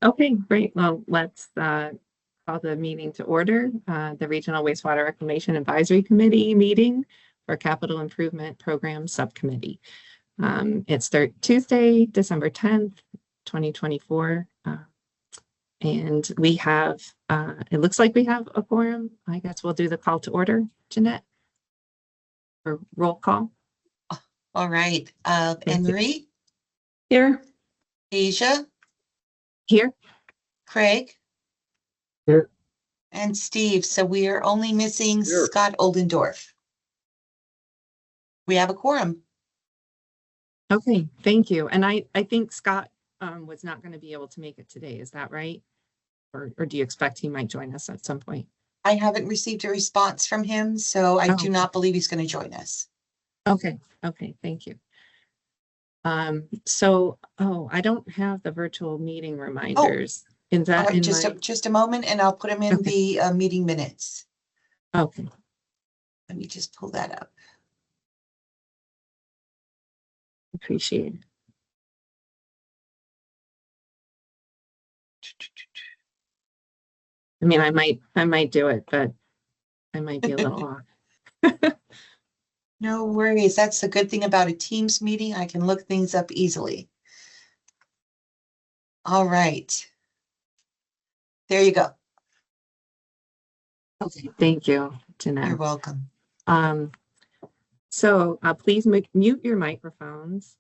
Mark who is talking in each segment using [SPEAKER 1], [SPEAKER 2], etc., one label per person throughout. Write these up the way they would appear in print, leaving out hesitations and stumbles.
[SPEAKER 1] Okay, great. Well, let's call the meeting to order. The Regional Wastewater Reclamation Advisory Committee meeting for Capital Improvement Program Subcommittee. It's Tuesday, December 10th, 2024. And we have, it looks like we have a quorum. I guess we'll do the call to order, Jeanette, or roll call.
[SPEAKER 2] All right. Anne-Marie?
[SPEAKER 1] Here.
[SPEAKER 2] Asia?
[SPEAKER 1] Here.
[SPEAKER 2] Craig?
[SPEAKER 3] Here.
[SPEAKER 2] And Steve. So we are only missing
[SPEAKER 3] Here.
[SPEAKER 2] Scott Oldendorf. We have a quorum.
[SPEAKER 1] Okay, thank you. And I think Scott was not going to be able to make it today. Is that right? Or do you expect he might join us at some point?
[SPEAKER 2] I haven't received a response from him, so I do
[SPEAKER 1] Oh.
[SPEAKER 2] not believe he's going to join us.
[SPEAKER 1] Okay, thank you. I don't have the virtual meeting reminders. Is that
[SPEAKER 2] All right,
[SPEAKER 1] in
[SPEAKER 2] just a moment, and I'll put him in the meeting minutes.
[SPEAKER 1] Okay.
[SPEAKER 2] Let me just pull that up.
[SPEAKER 1] Appreciate it. I mean, I might do it, but I might be a little off.
[SPEAKER 2] No worries. That's the good thing about a Teams meeting. I can look things up easily. All right. There you go.
[SPEAKER 1] Okay, thank you, Jeanette.
[SPEAKER 2] You're welcome.
[SPEAKER 1] Please mute your microphones.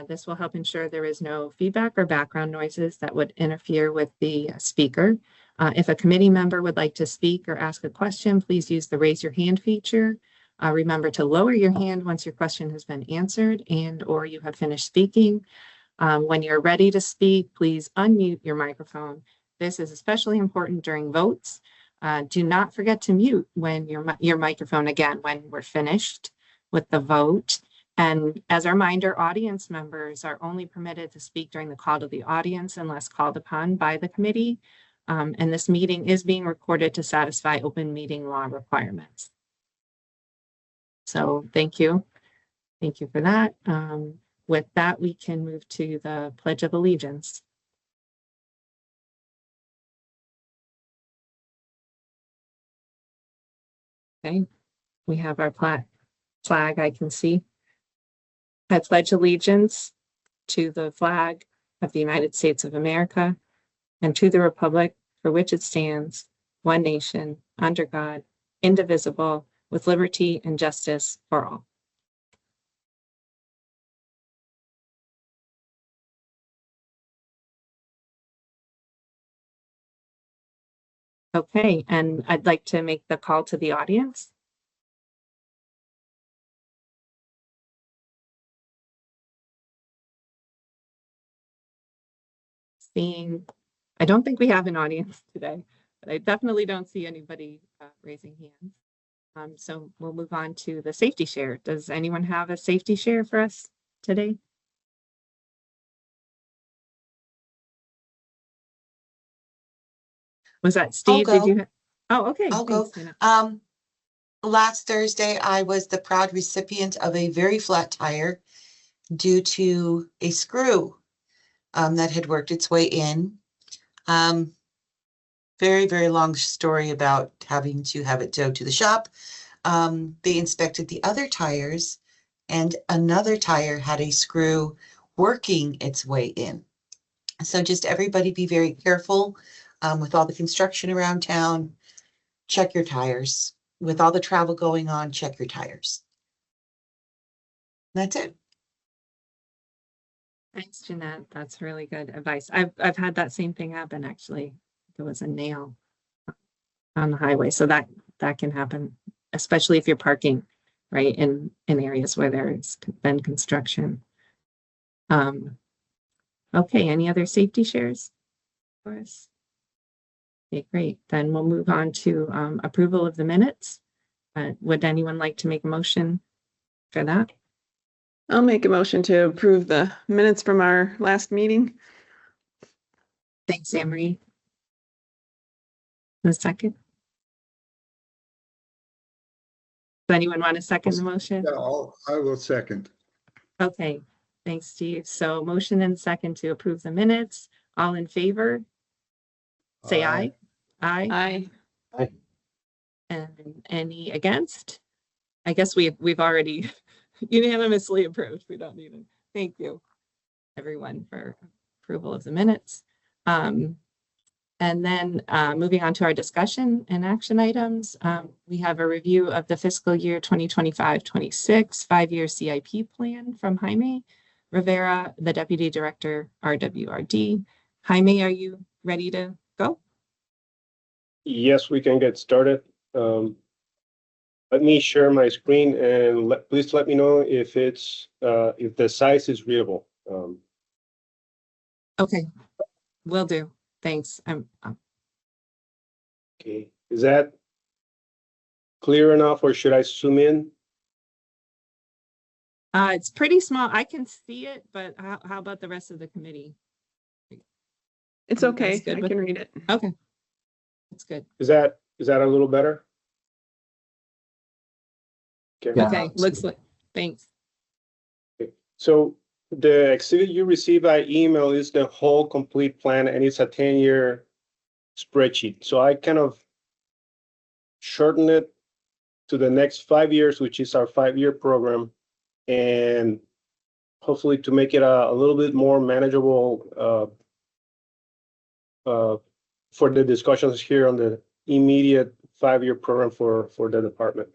[SPEAKER 1] This will help ensure there is no feedback or background noises that would interfere with the speaker. If a committee member would like to speak or ask a question, please use the raise your hand feature. Remember to lower your hand once your question has been answered or you have finished speaking. When you're ready to speak, please unmute your microphone. This is especially important during votes. Do not forget to mute when your microphone again when we're finished with the vote. And as a reminder, audience members are only permitted to speak during the call to the audience unless called upon by the committee. And this meeting is being recorded to satisfy open meeting law requirements. So thank you. Thank you for that. With that, we can move to the Pledge of Allegiance. Okay, we have our flag I can see. I pledge allegiance to the flag of the United States of America and to the republic for which it stands, one nation, under God, indivisible, with liberty and justice for all. Okay, and I'd like to make the call to the audience. I don't think we have an audience today, but I definitely don't see anybody raising hands. So we'll move on to the safety share. Does anyone have a safety share for us today? Was that Steve? Did you? Oh, okay.
[SPEAKER 2] I'll
[SPEAKER 1] Thanks,
[SPEAKER 2] go. Last Thursday, I was the proud recipient of a very flat tire due to a screw that had worked its way in. Very, very long story about having to have it towed to the shop. They inspected the other tires, and another tire had a screw working its way in. So just everybody be very careful with all the construction around town. Check your tires. With all the travel going on, check your tires. That's it.
[SPEAKER 1] Thanks, Jeanette. That's really good advice. I've had that same thing happen actually. It was a nail on the highway, so that can happen, especially if you're parking right in areas where there's been construction. Okay, any other safety shares for us? Okay, great. Then we'll move on to approval of the minutes. Would anyone like to make a motion for that?
[SPEAKER 4] I'll make a motion to approve the minutes from our last meeting.
[SPEAKER 1] Thanks, Anne-Marie. A second. Does anyone want to second the motion?
[SPEAKER 3] Yeah, I will second.
[SPEAKER 1] Okay, thanks, Steve. So motion and second to approve the minutes. All in favor, say aye. Aye.
[SPEAKER 4] Aye.
[SPEAKER 1] And any against? I guess we've already unanimously approved. We don't need it. Thank you, everyone, for approval of the minutes. And then moving on to our discussion and action items, we have a review of the fiscal year 2025-26 5-year CIP plan from Jaime Rivera, the Deputy Director, RWRD. Jaime, are you ready to go?
[SPEAKER 5] Yes, we can get started. Let me share my screen and please let me know if it's if the size is readable.
[SPEAKER 1] Okay, will do. Thanks.
[SPEAKER 5] Okay, is that clear enough, or should I zoom in?
[SPEAKER 1] It's pretty small. I can see it, but how about the rest of the committee?
[SPEAKER 4] It's
[SPEAKER 1] You
[SPEAKER 4] okay.
[SPEAKER 1] guys good
[SPEAKER 4] I
[SPEAKER 1] with-
[SPEAKER 4] can read it.
[SPEAKER 1] Okay, that's good.
[SPEAKER 5] Is that a little better? Okay.
[SPEAKER 3] Yeah.
[SPEAKER 1] Okay, looks like, thanks.
[SPEAKER 5] So the exhibit you receive by email is the whole complete plan, and it's a 10-year spreadsheet. So I kind of shortened it to the next 5 years, which is our 5-year program, and hopefully to make it a little bit more manageable for the discussions here on the immediate 5-year program for the department.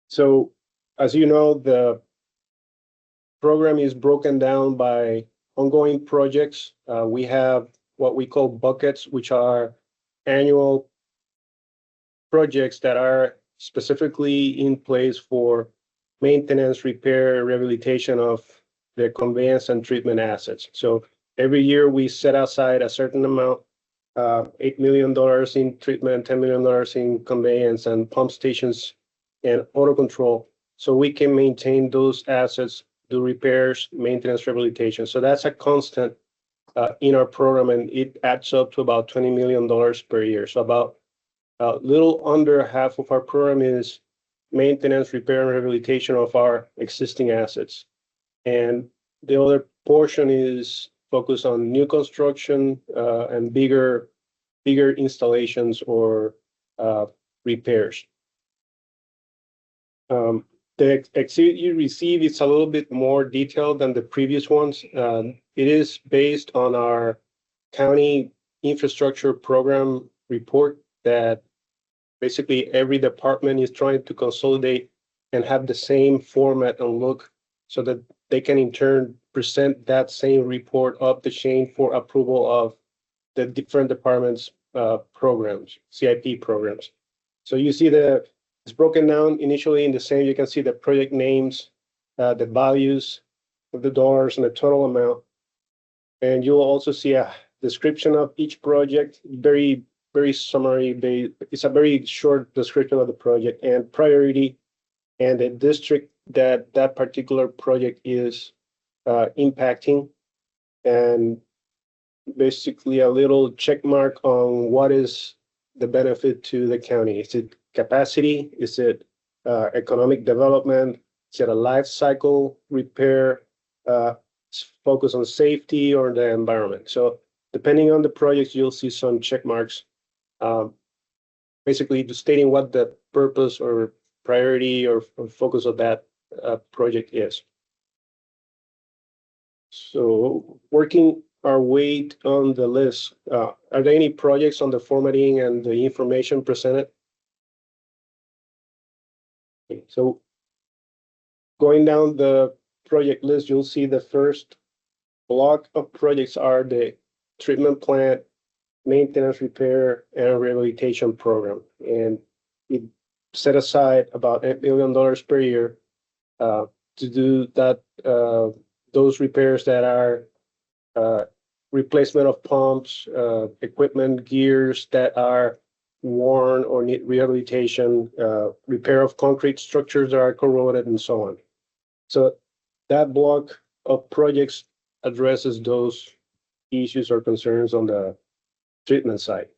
[SPEAKER 5] So as you know, the program is broken down by ongoing projects. We have what we call buckets, which are annual projects that are specifically in place for maintenance, repair, rehabilitation of the conveyance and treatment assets. So every year we set aside a certain amount, $8 million in treatment, $10 million in conveyance and pump stations and auto control, so we can maintain those assets, do repairs, maintenance, rehabilitation. So that's a constant in our program, and it adds up to about $20 million per year. So about a little under half of our program is maintenance, repair, and rehabilitation of our existing assets. And the other portion is focused on new construction and bigger installations or repairs. The exhibit you receive is a little bit more detailed than the previous ones. It is based on our county infrastructure program report that basically every department is trying to consolidate and have the same format and look so that they can in turn present that same report up the chain for approval of the different departments' programs, CIP programs. So you see it's broken down initially in the same. You can see the project names, the values of the dollars and the total amount. And you'll also see a description of each project, very, very summary. It's a very short description of the project and priority and the district that that particular project is impacting. And basically a little check mark on what is the benefit to the county. Is it capacity? Is it economic development? Is it a life cycle repair? Focus on safety or the environment? So depending on the project, you'll see some check marks, basically stating what the purpose or priority or focus of that project is. So working our way on the list, are there any projects on the formatting and the information presented? Okay, so going down the project list, you'll see the first block of projects are the treatment plant, maintenance, repair, and rehabilitation program. And it set aside about $8 million per year to do that, those repairs that are replacement of pumps, equipment, gears that are worn or need rehabilitation, repair of concrete structures that are corroded, and so on. So that block of projects addresses those issues or concerns on the treatment side.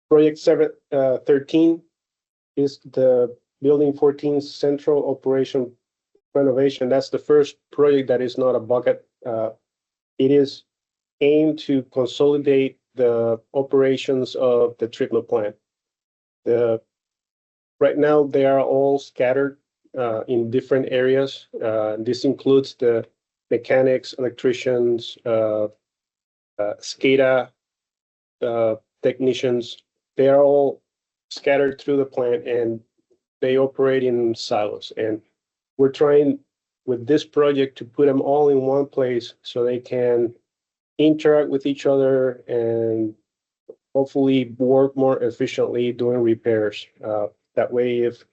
[SPEAKER 5] Project 13 is the Building 14 Central Operation renovation, that's the first project that is not a bucket. It is aimed to consolidate the operations of the treatment plant. Right now, they are all scattered in different areas. This includes the mechanics, electricians, SCADA technicians. They are all scattered through the plant and they operate in silos. And we're trying with this project to put them all in one place so they can interact with each other and hopefully work more efficiently doing repairs. That way, if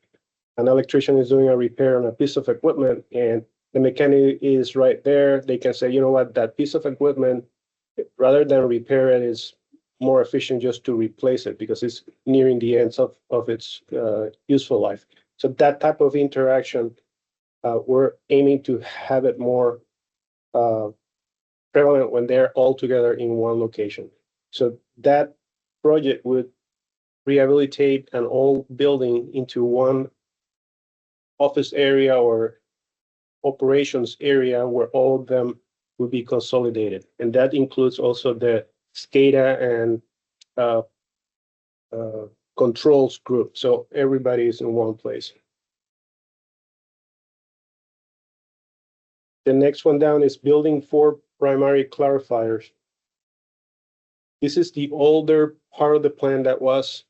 [SPEAKER 5] an electrician is doing a repair on a piece of equipment and the mechanic is right there, they can say, you know what, that piece of equipment, rather than repair it, is more efficient just to replace it because it's nearing the ends of its useful life. So that type of interaction, we're aiming to have it more prevalent when they're all together in one location. So that project would rehabilitate an old building into one office area or operations area where all of them will be consolidated. And that includes also the SCADA and controls group. So everybody is in one place. The next one down is building 4 primary clarifiers. This is the older part of the plan that was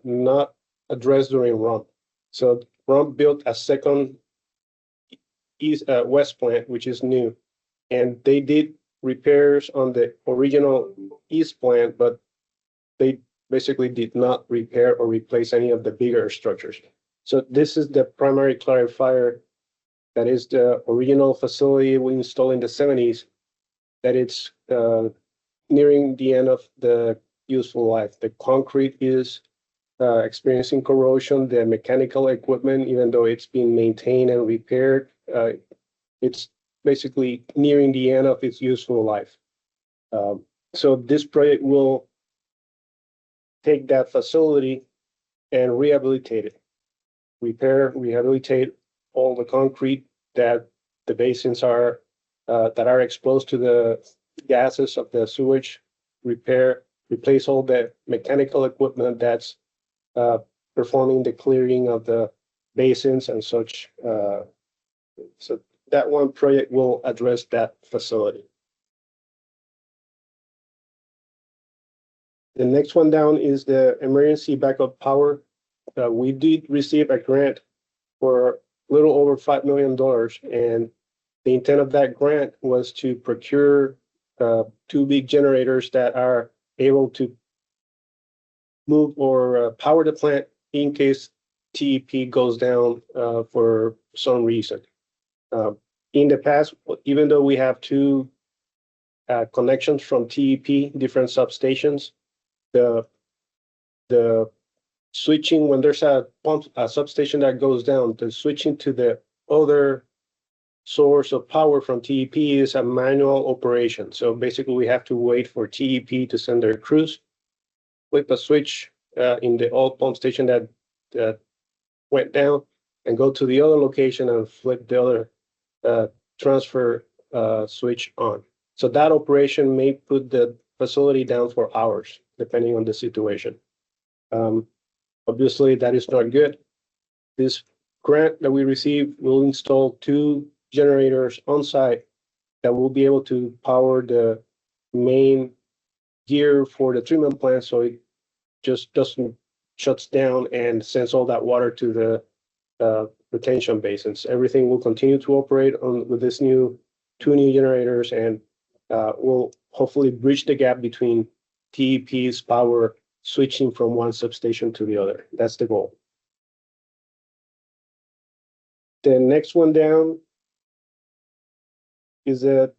[SPEAKER 5] not addressed during RUMP. So RUMP built a second west plant, which is new. And they did repairs on the original east plant, but they basically did not repair or replace any of the bigger structures. So this is the primary clarifier. That is the original facility we installed in the 70s, that it's nearing the end of the useful life. The concrete is experiencing corrosion. The mechanical equipment, even though it's been maintained and repaired, it's basically nearing the end of its useful life. So this project will take that facility and rehabilitate it. Repair, rehabilitate all the concrete that the basins are that are exposed to the gases of the sewage, replace all the mechanical equipment that's performing the clearing of the basins and such. So that one project will address that facility. The next one down is the emergency backup power. We did receive a grant for a little over $5 million, and the intent of that grant was to procure 2 big generators that are able to move or power the plant in case TEP goes down for some reason. In the past, even though we have 2 connections from TEP, different substations, the switching, when there's a substation that goes down, the switching to the other source of power from TEP is a manual operation. So basically we have to wait for TEP to send their crews, flip a switch in the old pump station that went down, and go to the other location and flip the other transfer switch on. So that operation may put the facility down for hours, depending on the situation. Obviously, that is not good. This grant that we received will install 2 generators on site that will be able to power the main gear for the treatment plant, so it just doesn't shuts down and sends all that water to the retention basins. Everything will continue to operate with this 2 new generators, and will hopefully bridge the gap between TEP's power switching from one substation to the other. That's the goal. The next one down is a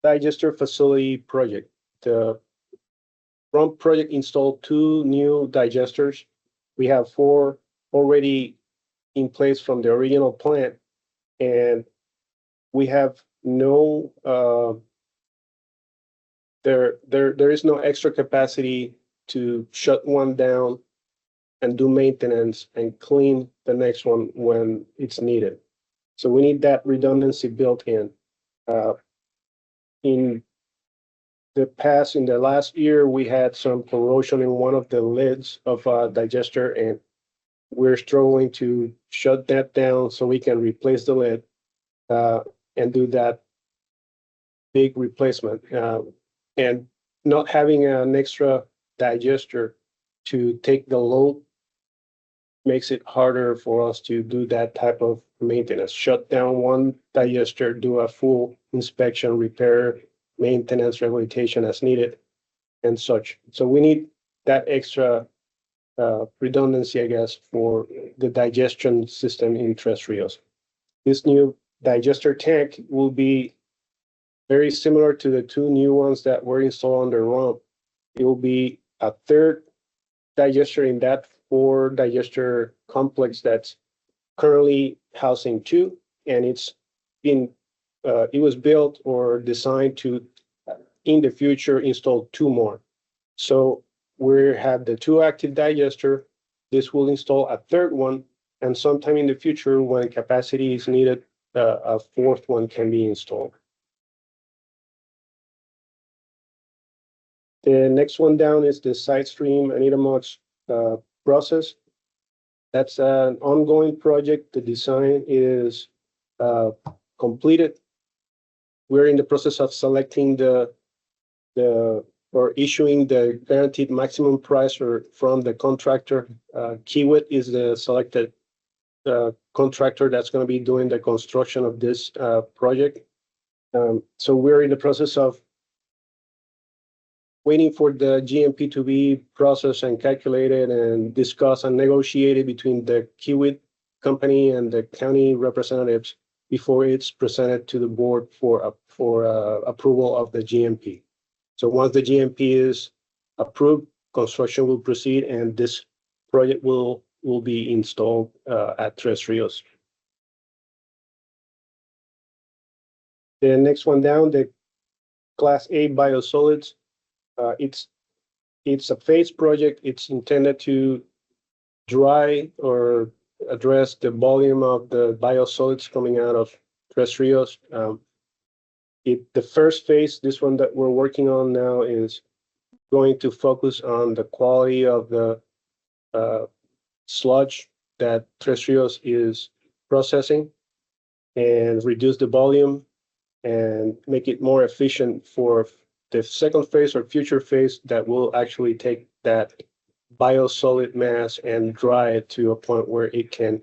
[SPEAKER 5] digester facility project. The RUMP project installed 2 new digesters. We have 4 already in place from the original plant, and we have no there is no extra capacity to shut one down and do maintenance and clean the next one when it's needed. So we need that redundancy built in. In the last year, we had some corrosion in one of the lids of a digester, and we're struggling to shut that down so we can replace the lid and do that big replacement. And not having an extra digester to take the load makes it harder for us to do that type of maintenance. Shut down one digester, do a full inspection, repair, maintenance, rehabilitation as needed, and such. So we need that extra redundancy, I guess, for the digestion system in Tres Rios. This new digester tank will be very similar to the two new ones that were installed on the rump. It will be a third digester in that 4 digester complex that's currently housing 2, and it was built or designed to in the future install 2 more. So we have the 2 active digester. This will install a third one, and sometime in the future, when capacity is needed, a 4th one can be installed. The next one down is the side stream Anidamox process. That's an ongoing project. The design is completed. We're in the process of selecting or issuing the guaranteed maximum price from the contractor. Kiewit is the selected contractor that's going to be doing the construction of this project. So we're in the process of waiting for the GMP to be processed and calculated and discussed and negotiated between the Kiewit company and the county representatives before it's presented to the board for approval of the GMP. So once the GMP is approved, construction will proceed, and this project will be installed at Tres Rios. The next one down, the Class A biosolids. It's a phase project. It's intended to dry or address the volume of the biosolids coming out of Tres Rios. The first phase, this one that we're working on now, is going to focus on the quality of the sludge that Tres Rios is processing and reduce the volume and make it more efficient for the second phase or future phase that will actually take that biosolid mass and dry it to a point where it can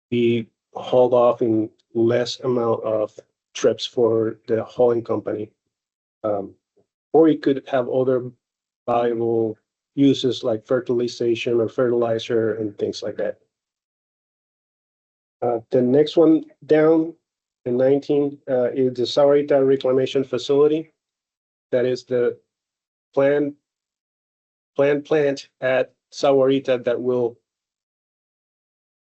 [SPEAKER 5] be hauled off in less amount of trips for the hauling company. Or it could have other valuable uses like fertilization or fertilizer and things like that. The next one down, the 19, is the Sahuarita Reclamation Facility. That is the plant at Sahuarita that will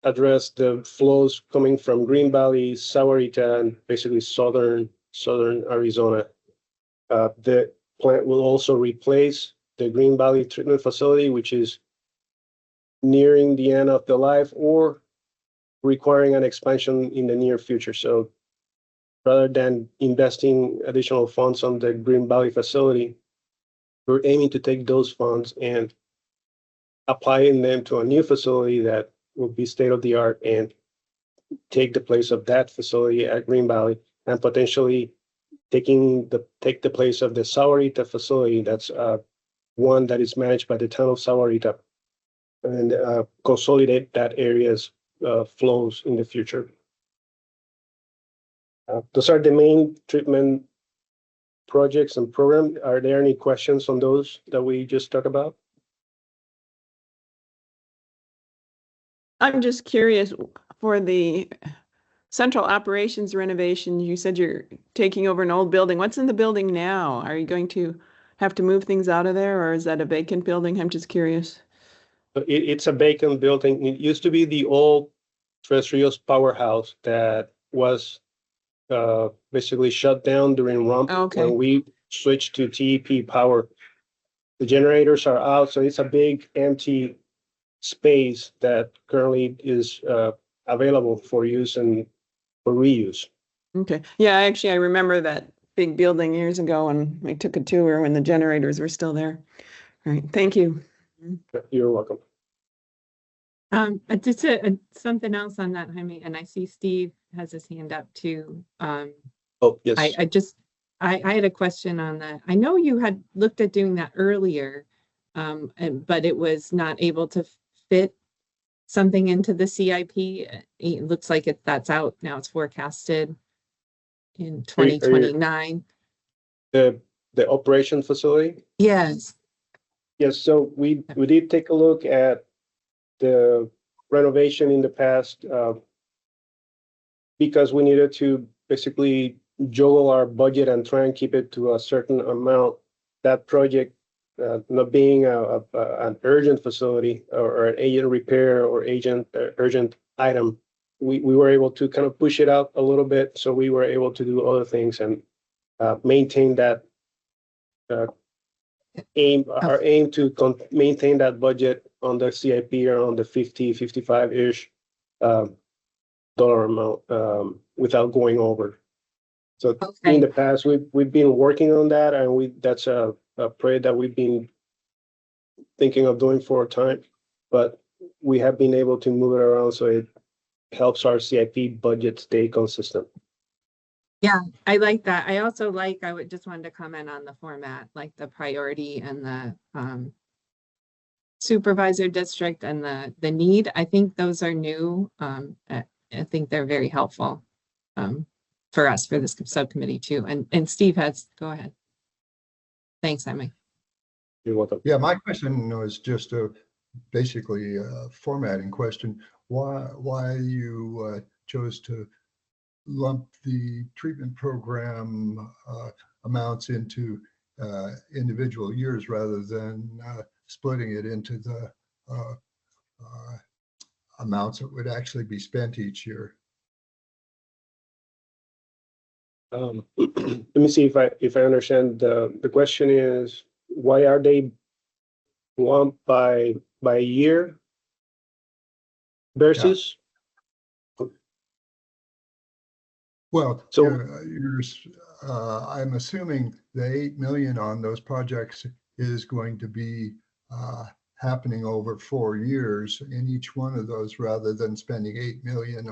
[SPEAKER 5] address the flows coming from Green Valley, Sahuarita, and basically southern Arizona. The plant will also replace the Green Valley Treatment Facility, which is nearing the end of the life or requiring an expansion in the near future. So rather than investing additional funds on the Green Valley facility, we're aiming to take those funds and applying them to a new facility that will be state-of-the-art and take the place of that facility at Green Valley, and potentially take the place of the Sahuarita facility. That's one that is managed by the town of Sahuarita, and consolidate that area's flows in the future. Those are the main treatment projects and program. Are there any questions on those that we just talked about?
[SPEAKER 4] I'm just curious, for the central operations renovation, you said you're taking over an old building. What's in the building now? Are you going to have to move things out of there, or is that a vacant building? I'm just curious.
[SPEAKER 5] It's a vacant building. It used to be the old Tres Rios powerhouse that was basically shut down during rump.
[SPEAKER 4] Okay.
[SPEAKER 5] When we switched to TEP power. The generators are out, so it's a big empty space that currently is available for use, and for reuse.
[SPEAKER 4] Okay. Yeah, I remember that big building years ago and I took a tour when the generators were still there. All right. Thank you.
[SPEAKER 5] You're welcome.
[SPEAKER 1] Just something else on that, Jaime, and I see Steve has his hand up too.
[SPEAKER 5] Oh, yes.
[SPEAKER 1] I had a question on that. I know you had looked at doing that earlier, but it was not able to fit something into the CIP. It looks like that's out now. It's forecasted in 2029.
[SPEAKER 5] The operation facility?
[SPEAKER 1] Yes.
[SPEAKER 5] Yes, so we did take a look at the renovation in the past because we needed to basically juggle our budget and try and keep it to a certain amount. That project not being an urgent facility or an agent repair or urgent item, we were able to kind of push it out a little bit, so we were able to do other things and maintain that our aim to maintain that budget on the CIP around the 55-ish dollar amount without going over. So in the past, we've been working on that, and that's a project that we've been thinking of doing for a time, but we have been able to move it around so it helps our CIP budget stay consistent.
[SPEAKER 1] Yeah, I like that. I also I just wanted to comment on the format, like the priority and the supervisor district and the need. I think those are new. I think they're very helpful for us for this subcommittee too. And Steve go ahead. Thanks, Jaime.
[SPEAKER 5] You're welcome.
[SPEAKER 3] Yeah, my question was just basically a formatting question. Why you chose to lump the treatment program amounts into individual years rather than splitting it into the amounts that would actually be spent each year.
[SPEAKER 5] Let me see if I understand. The question is, why are they lumped by year versus?
[SPEAKER 3] Yeah. Well,
[SPEAKER 5] So
[SPEAKER 3] I'm assuming the 8 million on those projects is going to be happening over 4 years in each one of those, rather than spending 8 million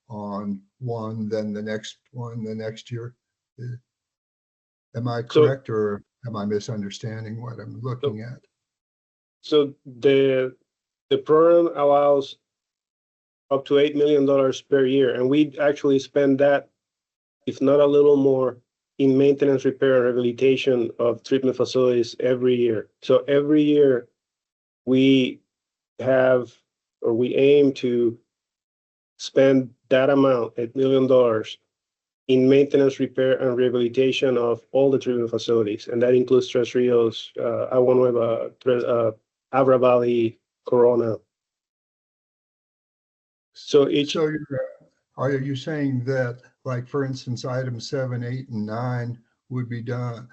[SPEAKER 3] on one, then the next one the next year. Am I correct, or am I misunderstanding what I'm looking at?
[SPEAKER 5] So the program allows up to $8 million per year, and we actually spend that, if not a little more, in maintenance, repair, and rehabilitation of treatment facilities every year. So every year we aim to spend that amount, $8 million, in maintenance, repair, and rehabilitation of all the treatment facilities. And that includes Tres Rios, Agua Nueva, Abra Valley, Corona. So
[SPEAKER 3] are you saying that, like, for instance, items 7, 8, and 9 would be done,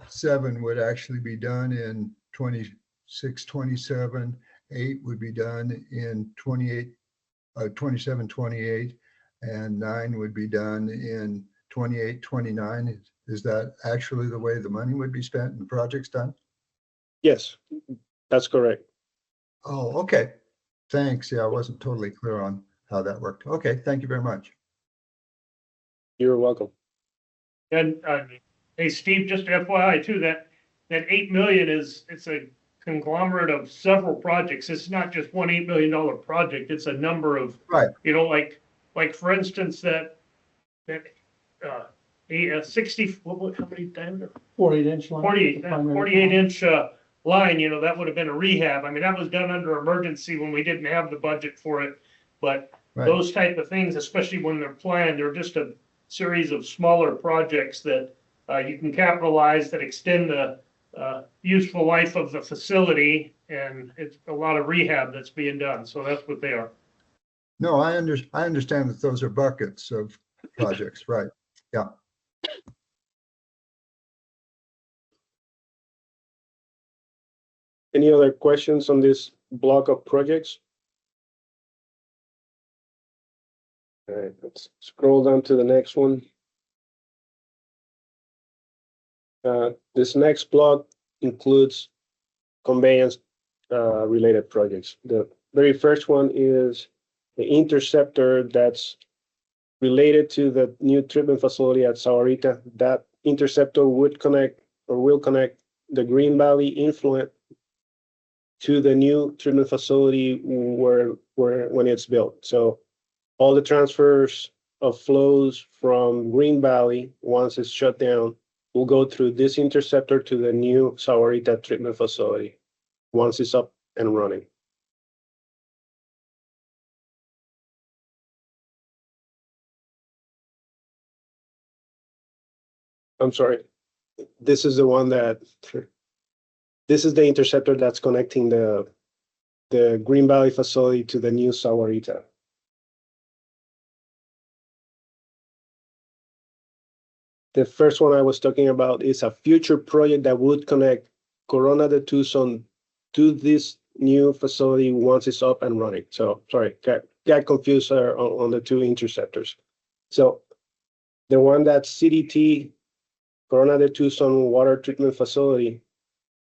[SPEAKER 3] 7 would actually be done in 26, 27, 8 would be done in 27, 28, and 9 would be done in 28, 29. Is that actually the way the money would be spent and the project's done?
[SPEAKER 5] Yes, that's correct.
[SPEAKER 3] Oh, okay. Thanks. Yeah, I wasn't totally clear on how that worked. Okay, thank you very much.
[SPEAKER 5] You're welcome.
[SPEAKER 6] And hey, Steve, just FYI too, that 8 million it's a conglomerate of several projects. It's not just one $8 million project. It's a number of,
[SPEAKER 3] right.
[SPEAKER 6] Like for instance, that a 60, how many diameter?
[SPEAKER 7] 48-inch line.
[SPEAKER 6] 48-inch line, that would have been a rehab. I mean, that was done under emergency when we didn't have the budget for it. But those type of things, especially when they're planned, they're just a series of smaller projects that you can capitalize that extend the useful life of the facility, and it's a lot of rehab that's being done. So that's what they are.
[SPEAKER 3] No, I understand that those are buckets of projects, right? Yeah.
[SPEAKER 5] Any other questions on this block of projects? All right, let's scroll down to the next one. This next block includes conveyance related projects. The very first one is the interceptor that's related to the new treatment facility at Sahuarita. That interceptor would connect or will connect the Green Valley influent to the new treatment facility where when it's built. So all the transfers of flows from Green Valley, once it's shut down, will go through this interceptor to the new Sahuarita treatment facility once it's up and running. I'm sorry, this is the one that, this is the interceptor that's connecting the Green Valley facility to the new Sahuarita. The first one I was talking about is a future project that would connect Corona de Tucson to this new facility once it's up and running. So sorry, got confused on the two interceptors. So the one that's CDT, Corona de Tucson water treatment facility,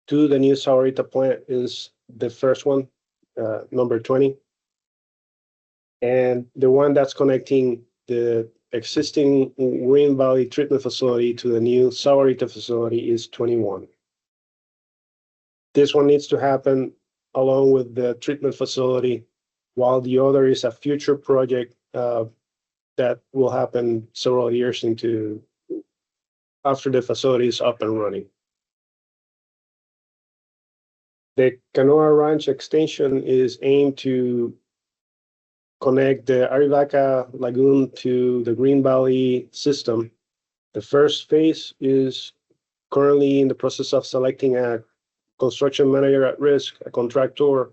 [SPEAKER 5] to the new Sahuarita plant is the first one, number 20. And the one that's connecting the existing Green Valley treatment facility to the new Sahuarita facility is 21. This one needs to happen along with the treatment facility, while the other is a future project that will happen several years into after the facility is up and running. The Canoa Ranch extension is aimed to connect the Arivaca Lagoon to the Green Valley system. The first phase is currently in the process of selecting a construction manager at risk, a contractor.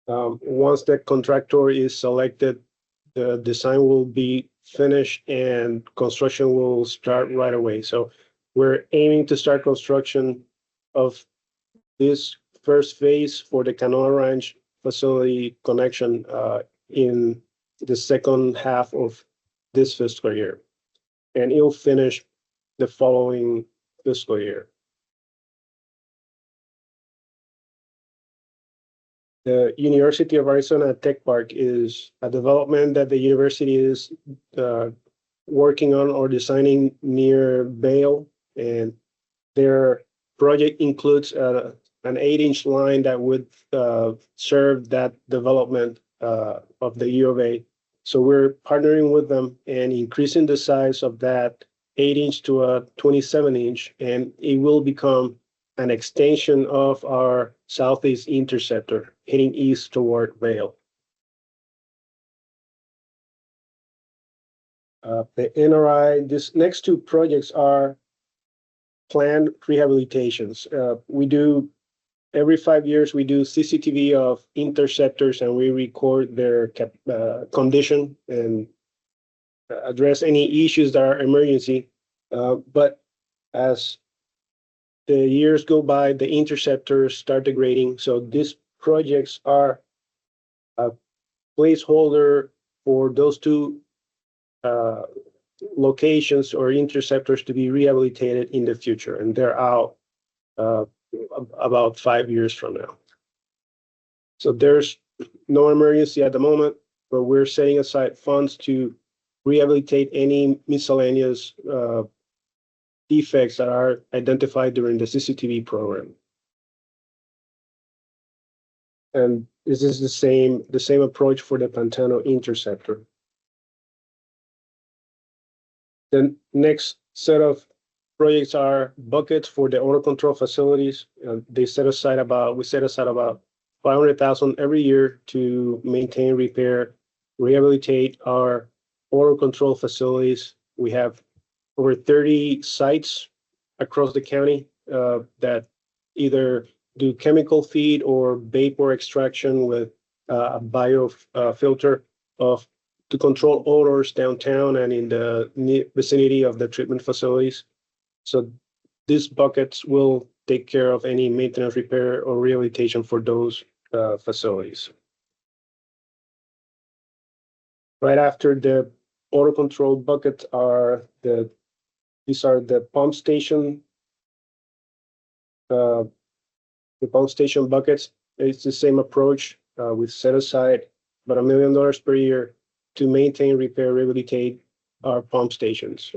[SPEAKER 5] Once the contractor is selected, the design will be finished and construction will start right away. So we're aiming to start construction of this first phase for the Canoa Ranch facility connection in the second half of this fiscal year. And it'll finish the following fiscal year. The University of Arizona Tech Park is a development that the university is working on or designing near Vail, and their project includes an 8-inch line that would serve that development of the U of A. So we're partnering with them and increasing the size of that 8-inch to a 27-inch, and it will become an extension of our southeast interceptor heading east toward Vail. The NRI, these next two projects are planned rehabilitations. We do, every 5 years, we do CCTV of interceptors and we record their condition and address any issues that are emergency. But as the years go by, the interceptors start degrading. So these projects are a placeholder for those two locations or interceptors to be rehabilitated in the future. And they're out about 5 years from now. So there's no emergency at the moment, but we're setting aside funds to rehabilitate any miscellaneous defects that are identified during the CCTV program. And this is the same approach for the Pantano interceptor. The next set of projects are buckets for the odor control facilities. We set aside about $500,000 every year to maintain, repair, rehabilitate our odor control facilities. We have over 30 sites across the county that either do chemical feed or vapor extraction with a biofilter to control odors downtown and in the vicinity of the treatment facilities. So these buckets will take care of any maintenance, repair, or rehabilitation for those facilities. Right after the auto control buckets are these are the pump station. The pump station buckets. It's the same approach. We set aside about $1 million per year to maintain, repair, rehabilitate our pump stations.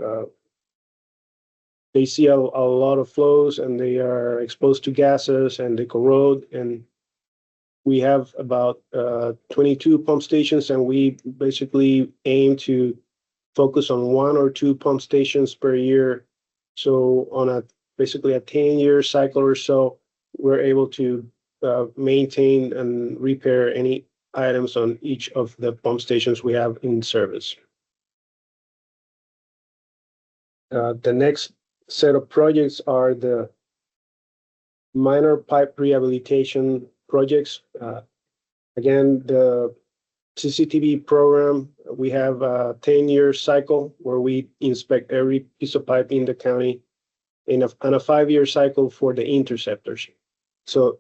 [SPEAKER 5] They see a lot of flows and they are exposed to gases and they corrode. And we have about 22 pump stations, and we basically aim to focus on 1 or 2 pump stations per year. So on basically a 10-year cycle or so, we're able to maintain and repair any items on each of the pump stations we have in service. The next set of projects are the minor pipe rehabilitation projects. Again, the CCTV program, we have a 10-year cycle where we inspect every piece of pipe in the county, and a 5-year cycle for the interceptors. So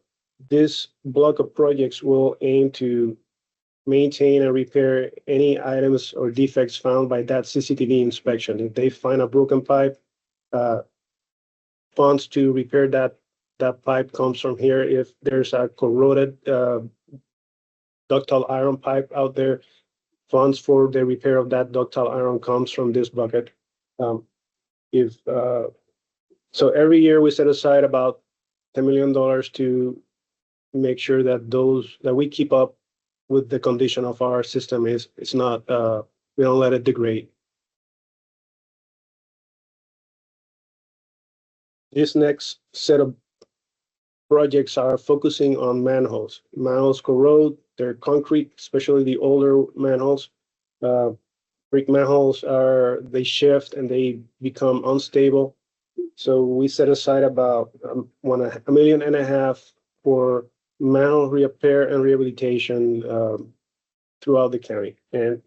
[SPEAKER 5] this block of projects will aim to maintain and repair any items or defects found by that CCTV inspection. If they find a broken pipe, funds to repair that pipe comes from here. If there's a corroded ductile iron pipe out there, funds for the repair of that ductile iron comes from this bucket. So every year we set aside about $10 million to make sure that we keep up with the condition of our system. It's not we don't let it degrade. This next set of projects are focusing on manholes. Manholes corrode, they're concrete, especially the older manholes. Brick manholes they shift and they become unstable. So we set aside about $1.5 million for manhole repair and rehabilitation throughout the county. And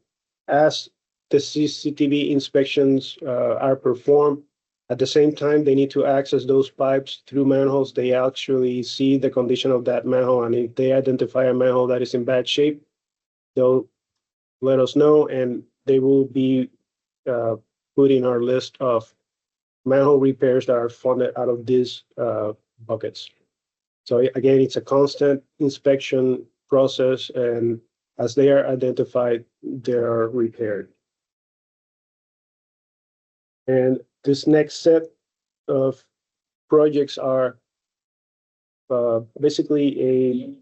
[SPEAKER 5] as the CCTV inspections are performed, at the same time, they need to access those pipes through manholes. They actually see the condition of that manhole, and if they identify a manhole that is in bad shape, they'll let us know, and they will be put in our list of manhole repairs that are funded out of these buckets. So again, it's a constant inspection process, and as they are identified, they are repaired. And this next set of projects are basically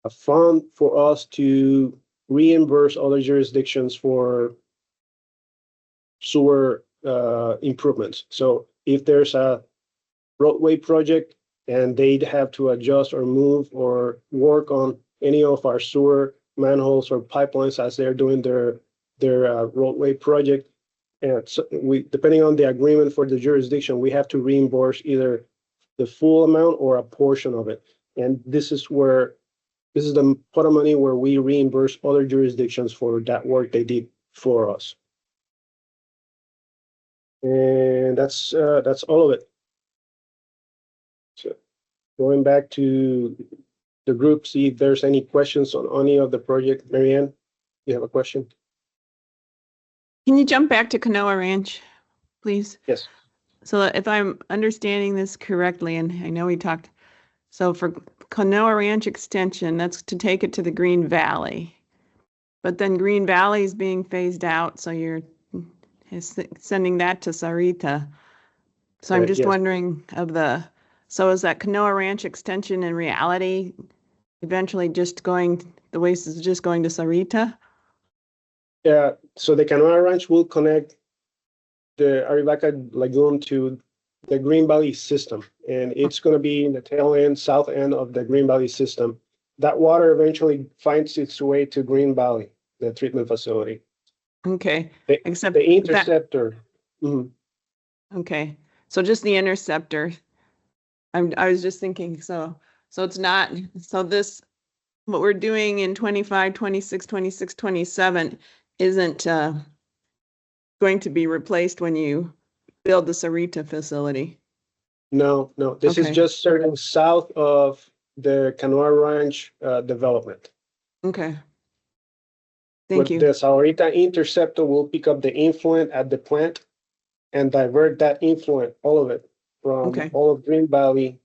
[SPEAKER 5] a fund for us to reimburse other jurisdictions for sewer improvements. So if there's a roadway project and they'd have to adjust or move or work on any of our sewer manholes or pipelines as they're doing their roadway project, and so depending on the agreement for the jurisdiction, we have to reimburse either the full amount or a portion of it. And this is the pot of money where we reimburse other jurisdictions for that work they did for us. And that's all of it. So going back to the group, see if there's any questions on any of the project. Marianne, you have a question?
[SPEAKER 4] Can you jump back to Canoa Ranch, please?
[SPEAKER 5] Yes.
[SPEAKER 4] So if I'm understanding this correctly, and I know we talked, so for Canoa Ranch extension, that's to take it to the Green Valley. But then Green Valley is being phased out, so you're sending that to Sarita. So I'm just wondering so is that Canoa Ranch extension in reality eventually the waste is just going to Sarita?
[SPEAKER 5] Yeah, so the Canoa Ranch will connect the Arivaca Lagoon to the Green Valley system, and it's going to be in the tail end, south end of the Green Valley system. That water eventually finds its way to Green Valley, the treatment facility.
[SPEAKER 4] Okay,
[SPEAKER 5] except the interceptor.
[SPEAKER 4] Okay, so just the interceptor. I was just thinking, so it's not, so this, what we're doing in 25, 26, 26, 27 isn't going to be replaced when you build the Sarita facility.
[SPEAKER 5] No, this is just starting south of the Canoa Ranch development.
[SPEAKER 4] Okay. Thank you.
[SPEAKER 5] The Saurita interceptor will pick up the influent at the plant and divert that influent, all of it, from
[SPEAKER 4] Okay.
[SPEAKER 5] all of Green Valley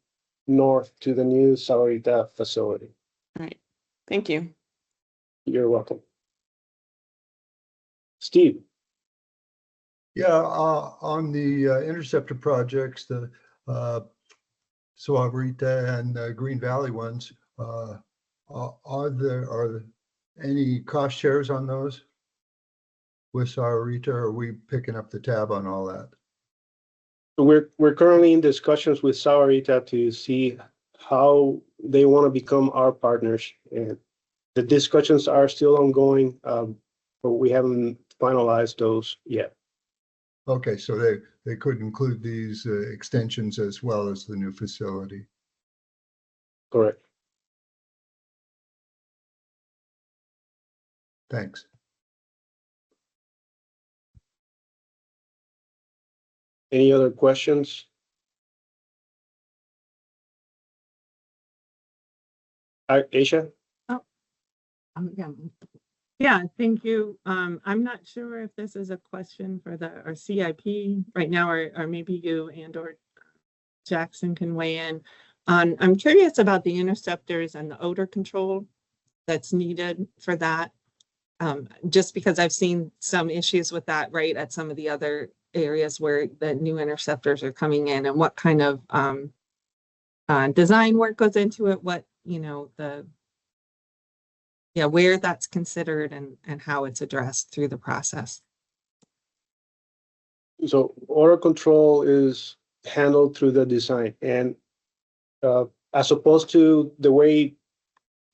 [SPEAKER 5] north to the new Saurita facility.
[SPEAKER 4] All right. Thank you.
[SPEAKER 5] You're welcome. Steve,
[SPEAKER 3] Yeah, on the interceptor projects, the Sahuarita and Green Valley ones, are there any cost shares on those with Sahuarita, or are we picking up the tab on all that?
[SPEAKER 5] we're currently in discussions with Saurita to see how they want to become our partners, and the discussions are still ongoing, but we haven't finalized those yet.
[SPEAKER 3] Okay, so they could include these extensions as well as the new facility.
[SPEAKER 5] Correct.
[SPEAKER 3] Thanks.
[SPEAKER 5] Any other questions? Aisha?
[SPEAKER 1] Yeah, thank you. I'm not sure if this is a question for our CIP right now, or maybe you or Jackson can weigh in. I'm curious about the interceptors and the odor control that's needed for that. Just because I've seen some issues with that right at some of the other areas where the new interceptors are coming in, and what kind of design work goes into it, what, where that's considered and how it's addressed through the process.
[SPEAKER 5] So odor control is handled through the design, and as opposed to the way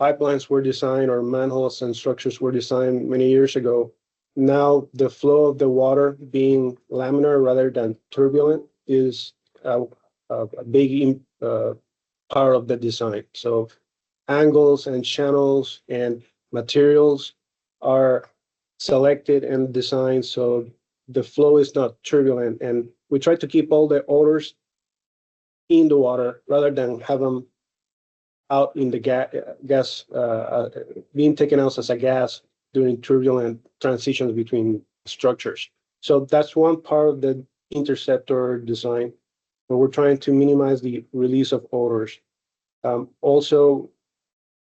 [SPEAKER 5] pipelines were designed or manholes and structures were designed many years ago, now the flow of the water being laminar rather than turbulent is a big part of the design. So angles and channels and materials are selected and designed so the flow is not turbulent, and we try to keep all the odors in the water rather than have them out in the gas being taken out as a gas during turbulent transitions between structures. So that's one part of the interceptor design, where we're trying to minimize the release of odors. Also,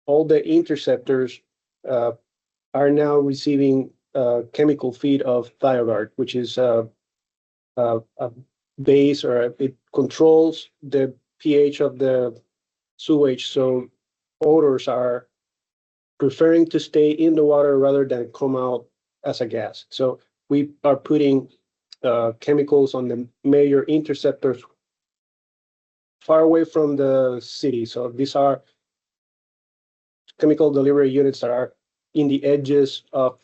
[SPEAKER 5] all the interceptors are now receiving chemical feed of ThioGuard, which is a base, or it controls the pH of the sewage, so odors are preferring to stay in the water rather than come out as a gas. So we are putting chemicals on the major interceptors far away from the city. So these are chemical delivery units that are in the edges of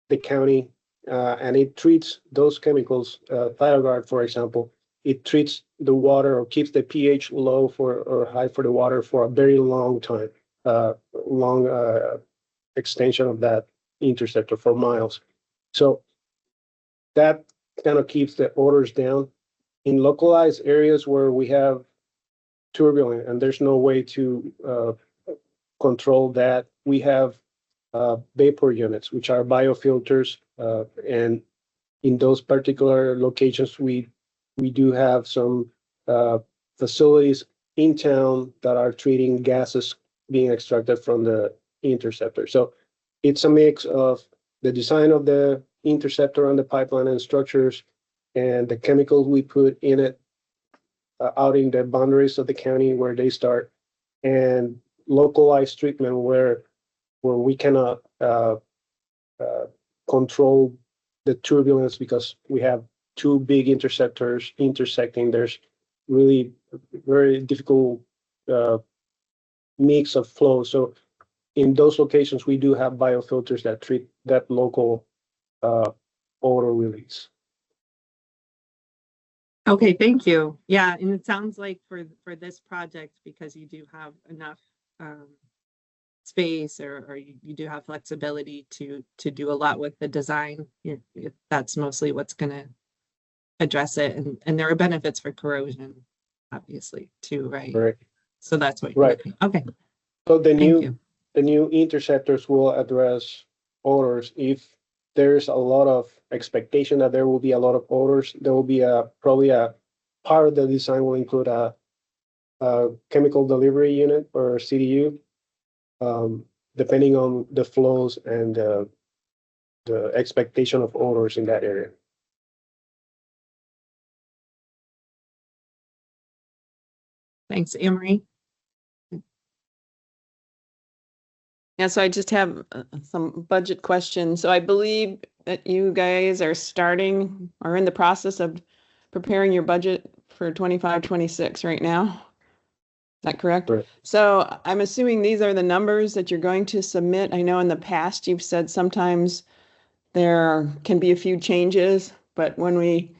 [SPEAKER 5] the county, and it treats those chemicals, ThioGuard, for example, it treats the water or keeps the pH low or high for the water for a very long time, long extension of that interceptor for miles. So that kind of keeps the odors down. In localized areas where we have turbulent and there's no way to control that, we have vapor units, which are biofilters, and in those particular locations, we do have some facilities in town that are treating gases being extracted from the interceptor. So it's a mix of the design of the interceptor on the pipeline and structures and the chemicals we put in it out in the boundaries of the county where they start, and localized treatment where we cannot control the turbulence because we have two big interceptors intersecting. There's really very difficult mix of flow. So in those locations, we do have biofilters that treat that local odor release.
[SPEAKER 1] Okay, thank you. Yeah, and it sounds like for this project, because you do have enough space, or you do have flexibility to do a lot with the design, that's mostly what's going to address it, and there are benefits for corrosion, obviously, too, right?
[SPEAKER 5] Right.
[SPEAKER 1] So that's what you're
[SPEAKER 5] Right.
[SPEAKER 1] looking. Okay.
[SPEAKER 5] So the
[SPEAKER 1] Thank you.
[SPEAKER 5] new interceptors will address odors. If there's a lot of expectation that there will be a lot of odors, there will be probably a part of the design will include a chemical delivery unit or CDU, depending on the flows and the expectation of odors in that area.
[SPEAKER 1] Thanks, Emery.
[SPEAKER 4] Yeah, so I just have some budget questions. So I believe that you guys are starting or in the process of preparing your budget for 25-26 right now. Is that correct?
[SPEAKER 5] Right.
[SPEAKER 4] So I'm assuming these are the numbers that you're going to submit. I know in the past you've said sometimes there can be a few changes, but when we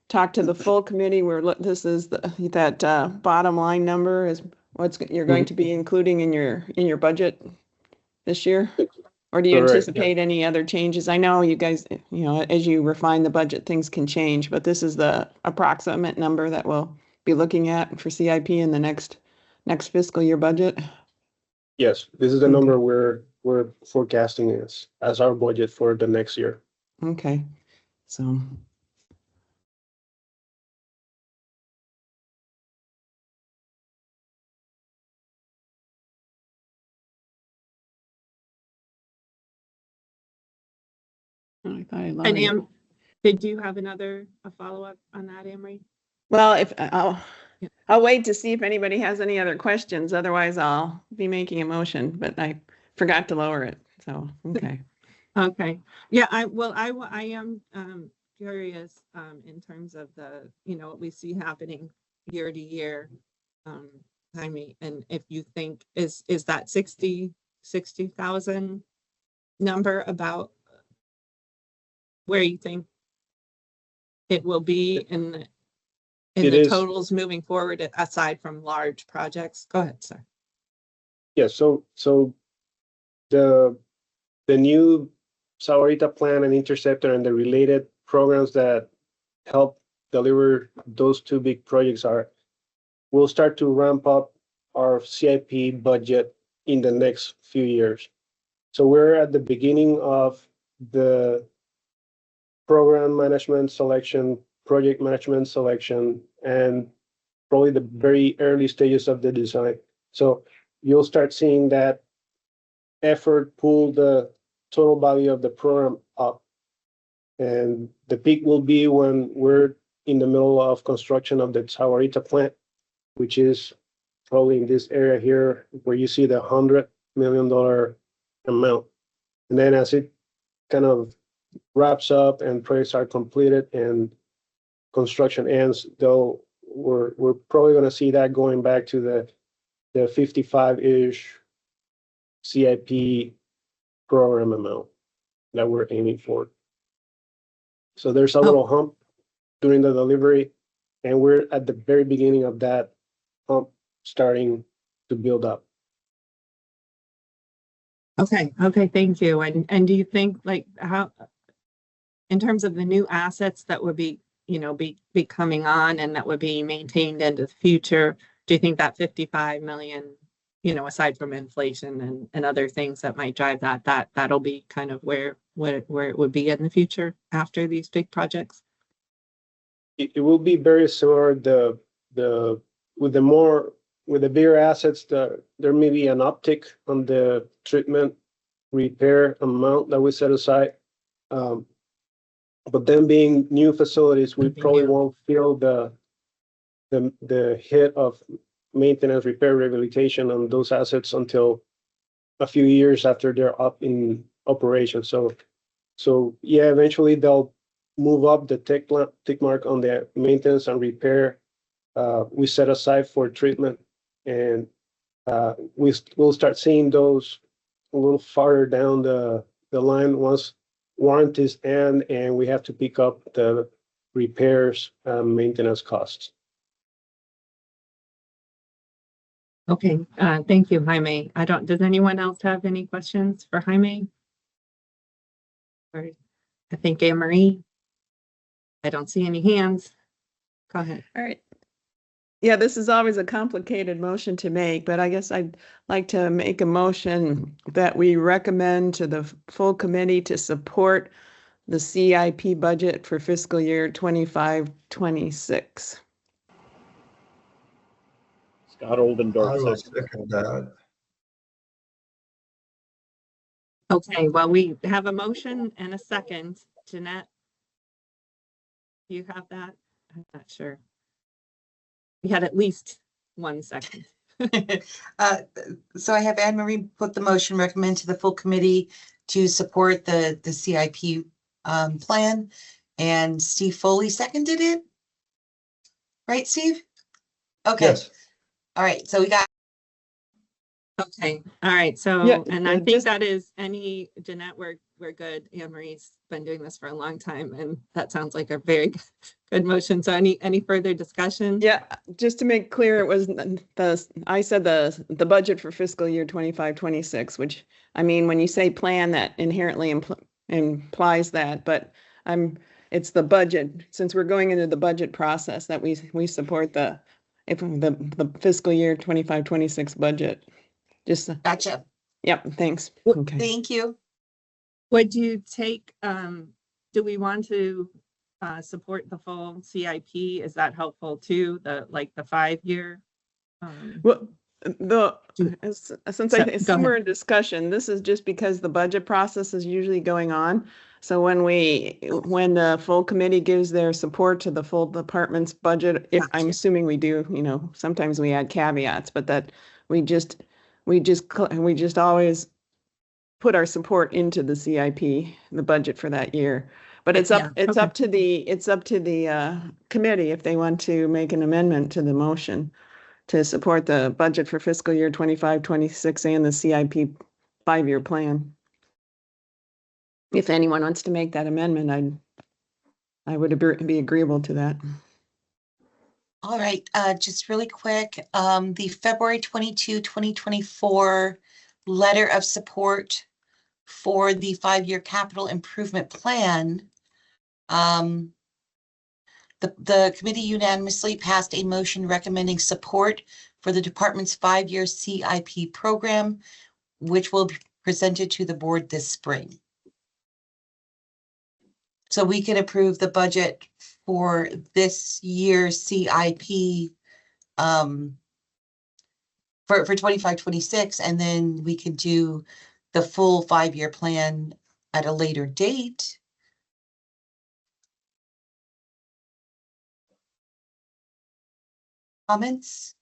[SPEAKER 4] talk to the full committee, this is that bottom line number is what you're going to be including in your budget this year? Or do you
[SPEAKER 5] Correct,
[SPEAKER 4] anticipate any other changes? I know you guys, as you refine the budget, things can change, but this is the approximate number that we'll be looking at for CIP in the next fiscal year budget.
[SPEAKER 5] Yes, this is the
[SPEAKER 4] Okay.
[SPEAKER 5] number we're forecasting as our budget for the next year.
[SPEAKER 4] Okay, so. Oh, I thought I lowered
[SPEAKER 1] And
[SPEAKER 4] it.
[SPEAKER 1] did you have a follow-up on that, Emery?
[SPEAKER 4] Well,
[SPEAKER 1] Yeah.
[SPEAKER 4] I'll wait to see if anybody has any other questions. Otherwise, I'll be making a motion, but I forgot to lower it. So, okay.
[SPEAKER 1] Okay, yeah, I am curious in terms of what we see happening year to year. Jaime, and if you think is that 60,000 number about where you think it will be in
[SPEAKER 5] It
[SPEAKER 1] the
[SPEAKER 5] is.
[SPEAKER 1] totals moving forward, aside from large projects? Go ahead, sir.
[SPEAKER 5] Yeah, so the new Sahuarita plan and Interceptor and the related programs that help deliver those two big projects we'll start to ramp up our CIP budget in the next few years. So we're at the beginning of the program management selection, project management selection, and probably the very early stages of the design. So you'll start seeing that effort pull the total value of the program up. And the peak will be when we're in the middle of construction of the Sahuarita plant, which is probably in this area here where you see the $100 million amount. And then as it kind of wraps up and projects are completed and construction ends, though we're probably going to see that going back to the 55-ish CIP program amount that we're aiming for. So there's a little hump during the delivery, and we're at the very beginning of that hump starting to build up.
[SPEAKER 1] Okay, thank you. And do you think how, in terms of the new assets that would be coming on and that would be maintained into the future, do you think that 55 million, aside from inflation and other things that might drive that'll be kind of where it would be in the future after these big projects?
[SPEAKER 5] It will be very similar. With the bigger assets, there may be an uptick on the treatment repair amount that we set aside. But then being new facilities, we probably won't feel the hit of maintenance, repair, rehabilitation on those assets until a few years after they're up in operation. So yeah, eventually they'll move up the tick mark on the maintenance and repair we set aside for treatment, and we'll start seeing those a little farther down the line once warranties end and we have to pick up the repairs, maintenance costs.
[SPEAKER 1] Okay, thank you, Jaime. Does anyone else have any questions for Jaime? Or I think Anne-Marie. I don't see any hands. Go ahead.
[SPEAKER 4] All right. Yeah, this is always a complicated motion to make, but I guess I'd like to make a motion that we recommend to the full committee to support the CIP budget for fiscal year 25-26.
[SPEAKER 5] Scott Oldendorf.
[SPEAKER 3] I will
[SPEAKER 5] Second.
[SPEAKER 3] second that.
[SPEAKER 1] Okay, well, we have a motion and a second. Jeanette, do you have that? I'm not sure. We had at least 1 second.
[SPEAKER 2] So I have Anne Marie put the motion, recommend to the full committee to support the CIP plan, and Steve Foley seconded it. Right, Steve? Okay.
[SPEAKER 3] Yes.
[SPEAKER 2] All right. So we got.
[SPEAKER 1] Okay, all right, so,
[SPEAKER 4] Yeah,
[SPEAKER 1] and I think
[SPEAKER 4] just-
[SPEAKER 1] that is Jeanette, we're good. Anne Marie's been doing this for a long time, and that sounds like a very good motion. So any further discussion?
[SPEAKER 4] Yeah, just to make clear, it was I said the budget for fiscal year 25-26, which, I mean, when you say plan, that inherently implies that, but it's the budget, since we're going into the budget process, that we support the fiscal year 25-26 budget. Just,
[SPEAKER 2] Gotcha.
[SPEAKER 4] yep, thanks.
[SPEAKER 1] Well,
[SPEAKER 4] Okay.
[SPEAKER 2] Thank you.
[SPEAKER 1] Would you take, do we want to support the full CIP? Is that helpful too? The 5-year?
[SPEAKER 4] Well,
[SPEAKER 1] Do-
[SPEAKER 4] since
[SPEAKER 1] So,
[SPEAKER 4] I
[SPEAKER 1] go
[SPEAKER 4] assume we're
[SPEAKER 1] ahead.
[SPEAKER 4] in discussion, this is just because the budget process is usually going on. So when the full committee gives their support to the full department's budget, if I'm
[SPEAKER 1] Gotcha.
[SPEAKER 4] assuming we do, sometimes we add caveats, but that we just always put our support into the CIP, the budget for that year. But it's
[SPEAKER 1] Yeah,
[SPEAKER 4] up to the committee if they want to make an amendment to the motion to support the budget for fiscal year 25-26 and the CIP 5-year plan. If anyone wants to make that amendment, I would be agreeable to that.
[SPEAKER 2] All right, just really quick, the February 22, 2024 letter of support for the 5-year capital improvement plan. The committee unanimously passed a motion recommending support for the department's 5-year CIP program, which will be presented to the board this spring. So we can approve the budget for this year's CIP for 25-26, and then we could do the full 5-year plan at a later date. Comments?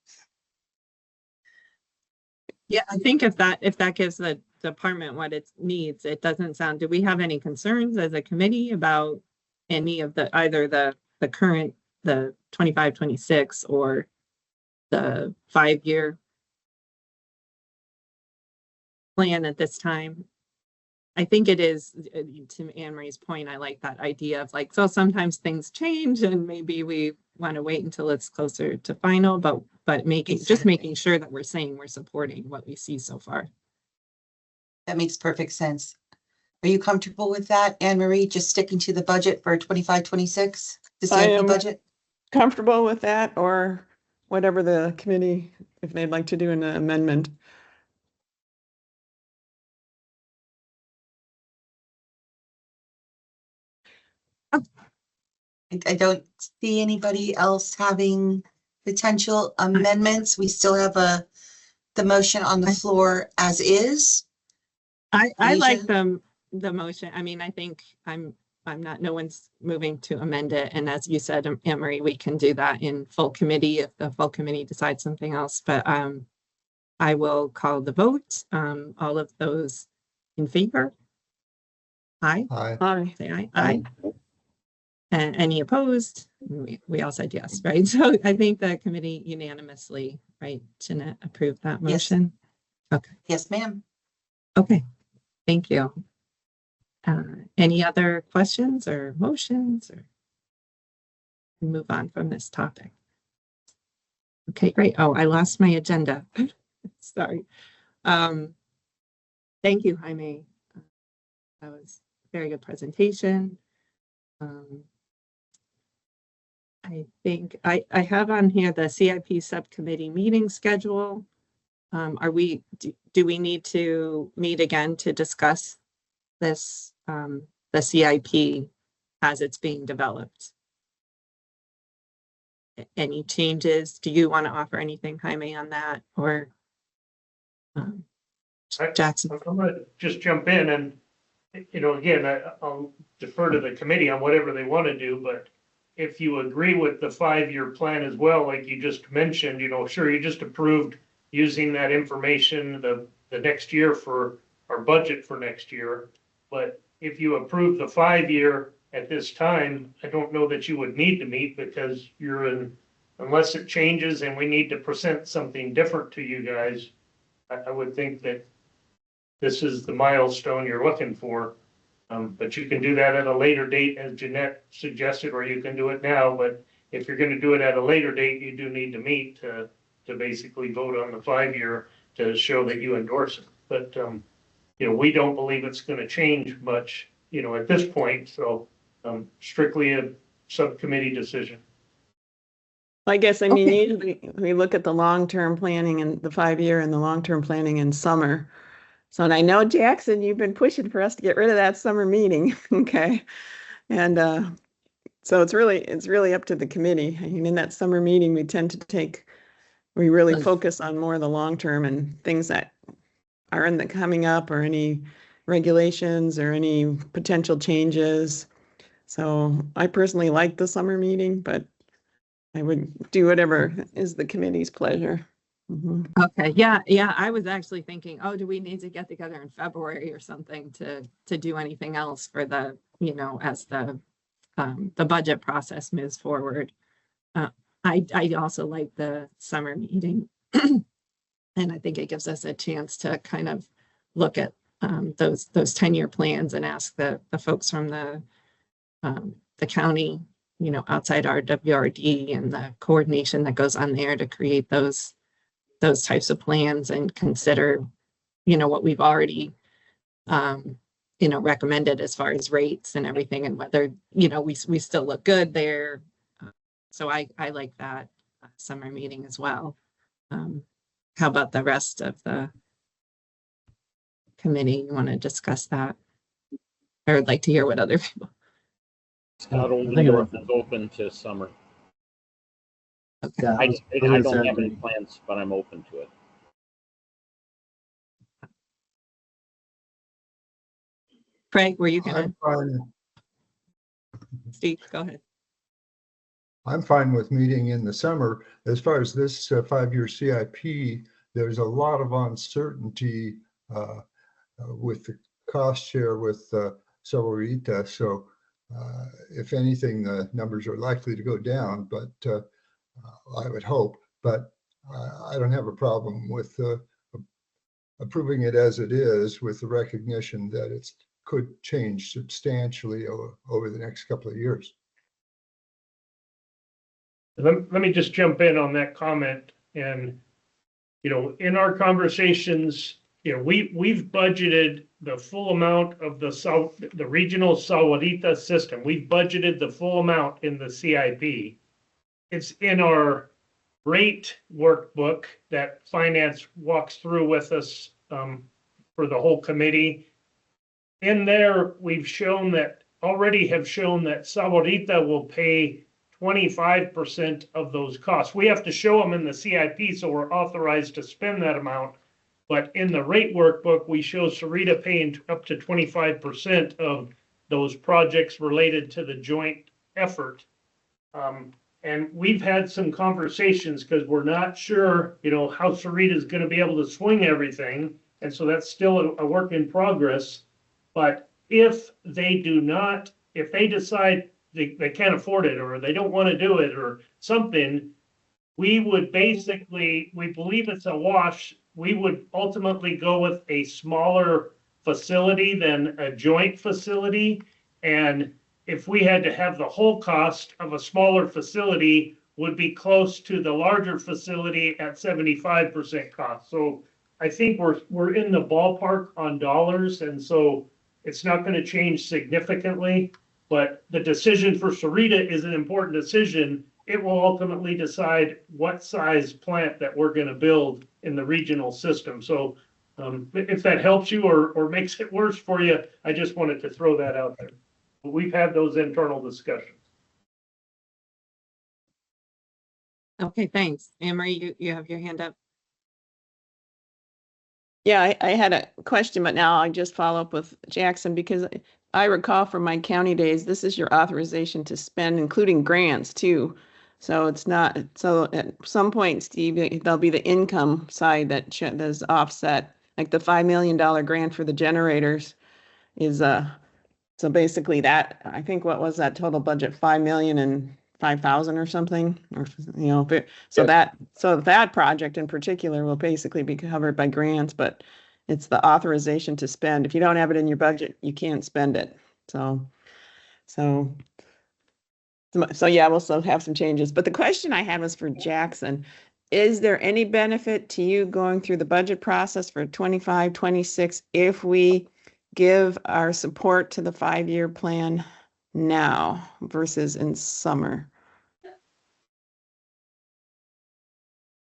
[SPEAKER 1] Yeah, I think if that gives the department what it needs, it doesn't sound, do we have any concerns as a committee about any of either the current, the 25-26 or the 5-year plan at this time? I think it is, to Anne Marie's point, I like that idea of so sometimes things change and maybe we want to wait until it's closer to final, but making sure that we're saying we're supporting what we see so far.
[SPEAKER 2] That makes perfect sense. Are you comfortable with that, Anne Marie, just sticking to the budget for 25-26, the
[SPEAKER 4] I
[SPEAKER 2] CIP
[SPEAKER 4] am
[SPEAKER 2] budget?
[SPEAKER 4] comfortable with that, or whatever the committee, if they'd like to do an amendment.
[SPEAKER 2] I don't see anybody else having potential amendments. We still have the motion on the floor as is.
[SPEAKER 1] I like
[SPEAKER 2] Alicia?
[SPEAKER 1] the motion. I mean, I think no one's moving to amend it. And as you said, Anne Marie, we can do that in full committee if the full committee decides something else. But I will call the vote. All of those in favor? Aye.
[SPEAKER 3] Aye.
[SPEAKER 4] Aye.
[SPEAKER 1] Say aye. Aye. And any opposed? We all said yes, right? So I think the committee unanimously, right, Jeanette, approved that
[SPEAKER 2] Yes.
[SPEAKER 1] motion. Okay.
[SPEAKER 2] Yes, ma'am.
[SPEAKER 1] Okay. Thank you. Any other questions or motions, or move on from this topic? Okay, great. Oh, I lost my agenda. Sorry. Thank you, Jaime. That was a very good presentation. I think I have on here the CIP subcommittee meeting schedule. Do we need to meet again to discuss this, the CIP as it's being developed? Any changes? Do you want to offer anything, Jaime, on that, or Jackson?
[SPEAKER 6] I'm gonna just jump in and, again, I'll defer to the committee on whatever they want to do, but if you agree with the 5-year plan as well, like you just mentioned, sure, you just approved using that information the next year for our budget for next year. But if you approve the 5-year at this time, I don't know that you would need to meet because unless it changes and we need to present something different to you guys, I would think that this is the milestone you're looking for. But you can do that at a later date, as Jeanette suggested, or you can do it now. But if you're going to do it at a later date, you do need to meet to basically vote on the 5-year to show that you endorse it. But, we don't believe it's going to change much, at this point. So strictly a subcommittee decision.
[SPEAKER 4] I guess, usually we look at the long-term planning and the 5-year and the long-term planning in summer. So, and I know, Jackson, you've been pushing for us to get rid of that summer meeting. Okay. And so it's really up to the committee. In that summer meeting, we really focus on more of the long-term and things that are coming up, or any regulations or any potential changes. So I personally like the summer meeting, but I would do whatever is the committee's pleasure. Mm-hmm.
[SPEAKER 1] Okay, yeah. I was actually thinking, do we need to get together in February or something to do anything else for the, as the budget process moves forward. I also like the summer meeting, and I think it gives us a chance to kind of look at those 10-year plans and ask the folks from the county, outside RWRD, and the coordination that goes on there to create those types of plans, and consider, what we've already, recommended as far as rates and everything, and whether, we still look good there. So I like that summer meeting as well. How about the rest of the committee? You want to discuss that? I would like to hear what other people.
[SPEAKER 7] Scott Oldendorf is open to summer.
[SPEAKER 1] Okay.
[SPEAKER 7] I don't have any plans, but I'm open to it.
[SPEAKER 1] Craig, were you gonna? Steve, go ahead.
[SPEAKER 3] I'm fine with meeting in the summer. As far as this 5-year CIP, there's a lot of uncertainty with the cost share with Sahuarita. So if anything, the numbers are likely to go down, but I would hope. But I don't have a problem with approving it as it is, with the recognition that it could change substantially over the next couple of years.
[SPEAKER 6] Let me just jump in on that comment. And, in our conversations, we've budgeted the full amount of the regional Sahuarita system. We've budgeted the full amount in the CIP. It's in our rate workbook that finance walks through with us for the whole committee. In there, we've already shown that Sahuarita will pay 25% of those costs. We have to show them in the CIP, so we're authorized to spend that amount. But in the rate workbook, we show Sahuarita paying up to 25% of those projects related to the joint effort. And we've had some conversations because we're not sure, how Sahuarita is going to be able to swing everything. And so that's still a work in progress. But if they decide they can't afford it, or they don't want to do it, or something, we would basically, we believe it's a wash. We would ultimately go with a smaller facility than a joint facility. And if we had to have the whole cost of a smaller facility, would be close to the larger facility at 75% cost. So I think we're in the ballpark on dollars. And so it's not going to change significantly. But the decision for Sahuarita is an important decision, it will ultimately decide what size plant that we're gonna build in the regional system. So if that helps you or makes it worse for you, I just wanted to throw that out there. But we've had those internal discussions.
[SPEAKER 1] Okay, thanks. Anne Marie, you have your hand up.
[SPEAKER 4] Yeah, I had a question, but now I just follow up with Jackson because I recall from my county days, this is your authorization to spend, including grants too. So it's not, so at some point, Steve, there'll be the income side that is offset, like the $5 million grant for the generators is, so basically that, I think what was that total budget, 5,005,000 or something, or, you know, so
[SPEAKER 5] Yes.
[SPEAKER 4] that project in particular will basically be covered by grants, but it's the authorization to spend. If you don't have it in your budget, you can't spend it. So yeah, we'll still have some changes, but the question I had was for Jackson. Is there any benefit to you going through the budget process for 25, 26 if we give our support to the 5-year plan now versus in summer?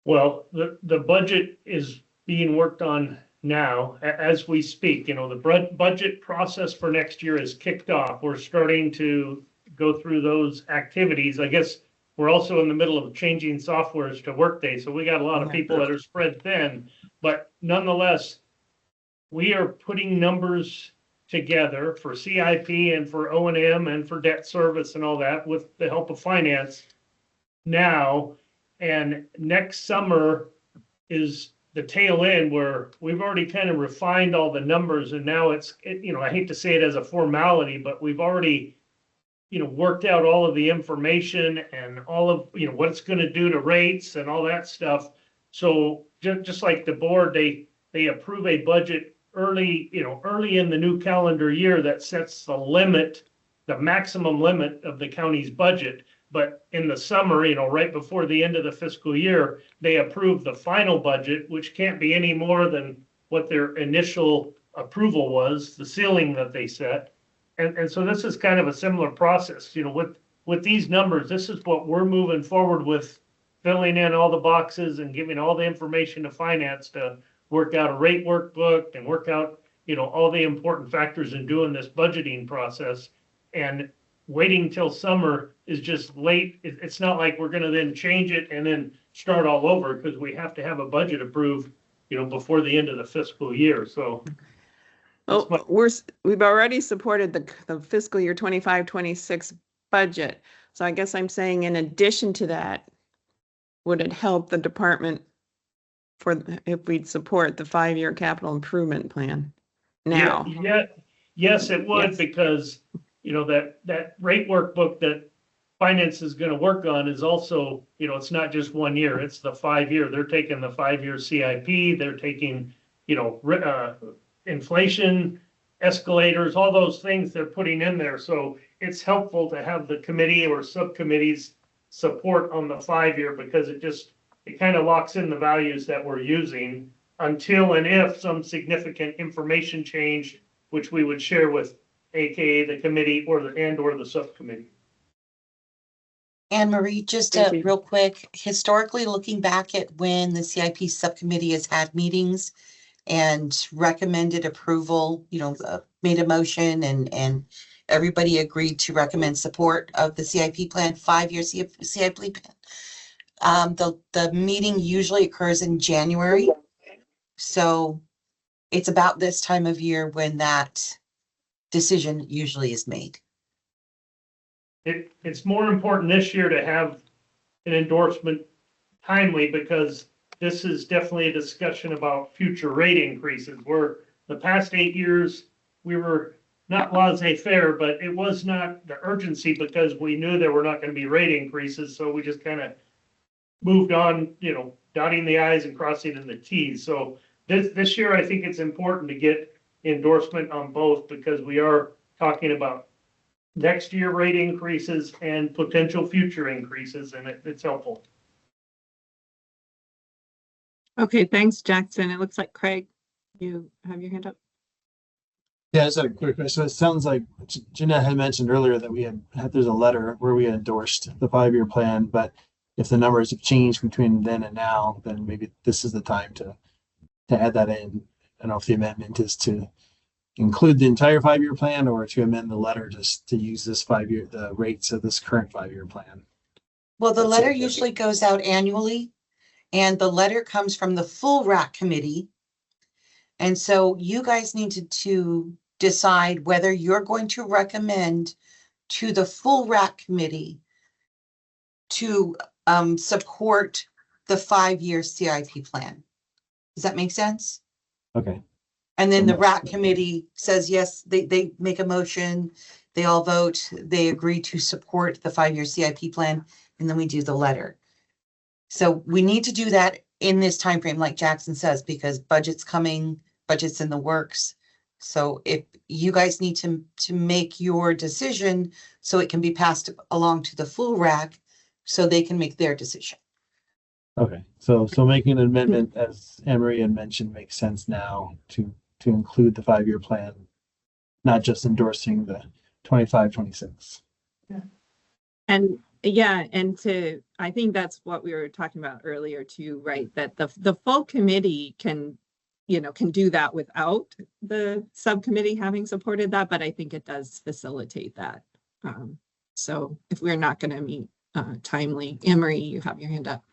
[SPEAKER 6] Well, the budget is being worked on now as we speak. You know, the budget process for next year is kicked off. We're starting to go through those activities. I guess we're also in the middle of changing softwares to Workday, so we got a lot of people that are spread thin. But nonetheless, we are putting numbers together for CIP and for O&M and for debt service and all that with the help of finance now. And next summer is the tail end where we've already kind of refined all the numbers, and now you know, I hate to say it as a formality, but we've already, you know, worked out all of the information and all of, you know, what it's going to do to rates and all that stuff. So just like the board, they approve a budget early in the new calendar year that sets the limit, the maximum limit of the county's budget. But in the summer, you know, right before the end of the fiscal year, they approve the final budget, which can't be any more than what their initial approval was, the ceiling that they set. And so this is kind of a similar process, you know, with these numbers. This is what we're moving forward with, filling in all the boxes and giving all the information to finance to work out a rate workbook and work out, you know, all the important factors in doing this budgeting process. And waiting till summer is just late. It's not like we're going to then change it and then start all over, because we have to have a budget approved, you know, before the end of the fiscal year. So
[SPEAKER 4] we've already supported the fiscal year 25-26 budget. So I guess I'm saying in addition to that, would it help the department if we'd support the 5-year capital improvement plan now?
[SPEAKER 6] Yeah, yes, it would. Yes. Because, you know, that rate workbook that finance is going to work on is also, you know, it's not just 1 year, it's the 5-year. They're taking the 5-year CIP, they're taking, you know, inflation, escalators, all those things they're putting in there. So it's helpful to have the committee or subcommittees support on the 5-year, because it kind of locks in the values that we're using until and if some significant information change, which we would share with AKA the committee or the subcommittee.
[SPEAKER 2] Anne Marie, just real quick, historically looking back at when the CIP subcommittee has had meetings and recommended approval, you know, made a motion and everybody agreed to recommend support of the CIP plan, 5-year CIP plan. The meeting usually occurs in January. So it's about this time of year when that decision usually is made.
[SPEAKER 6] It's more important this year to have an endorsement timely, because this is definitely a discussion about future rate increases. Where the past 8 years, we were not laissez-faire, but it was not the urgency, because we knew there were not going to be rate increases. So we just kind of moved on, you know, dotting the I's and crossing the T's. So this year, I think it's important to get endorsement on both, because we are talking about next year rate increases and potential future increases, and it's helpful.
[SPEAKER 1] Okay, thanks, Jackson. It looks like Craig, you have your hand up.
[SPEAKER 8] Yeah, I just had a quick question. So it sounds like Jeanette had mentioned earlier that there's a letter where we endorsed the 5-year plan, but if the numbers have changed between then and now, then maybe this is the time to add that in. I don't know if the amendment is to include the entire 5-year plan or to amend the letter just to use the rates of this current 5-year plan.
[SPEAKER 2] Well, the
[SPEAKER 8] That's
[SPEAKER 2] letter
[SPEAKER 8] it.
[SPEAKER 2] usually goes out annually, and the letter comes from the full RAC committee. And so you guys needed to decide whether you're going to recommend to the full RAC committee to support the 5-year CIP plan. Does that make sense?
[SPEAKER 8] Okay.
[SPEAKER 2] And then the RAC committee says, yes, they make a motion, they all vote, they agree to support the 5-year CIP plan, and then we do the letter. So we need to do that in this time frame, like Jackson says, because budget's coming, budget's in the works. So if you guys need to make your decision so it can be passed along to the full RAC so they can make their decision.
[SPEAKER 8] Okay. So making an amendment, as Anne-Marie had mentioned, makes sense now to include the 5-year plan, not just endorsing the 25-26.
[SPEAKER 1] And yeah, I think that's what we were talking about earlier too, right? That the full committee can do that without the subcommittee having supported that, but I think it does facilitate that. So if we're not going to meet timely, Anne-Marie, you have your hand up.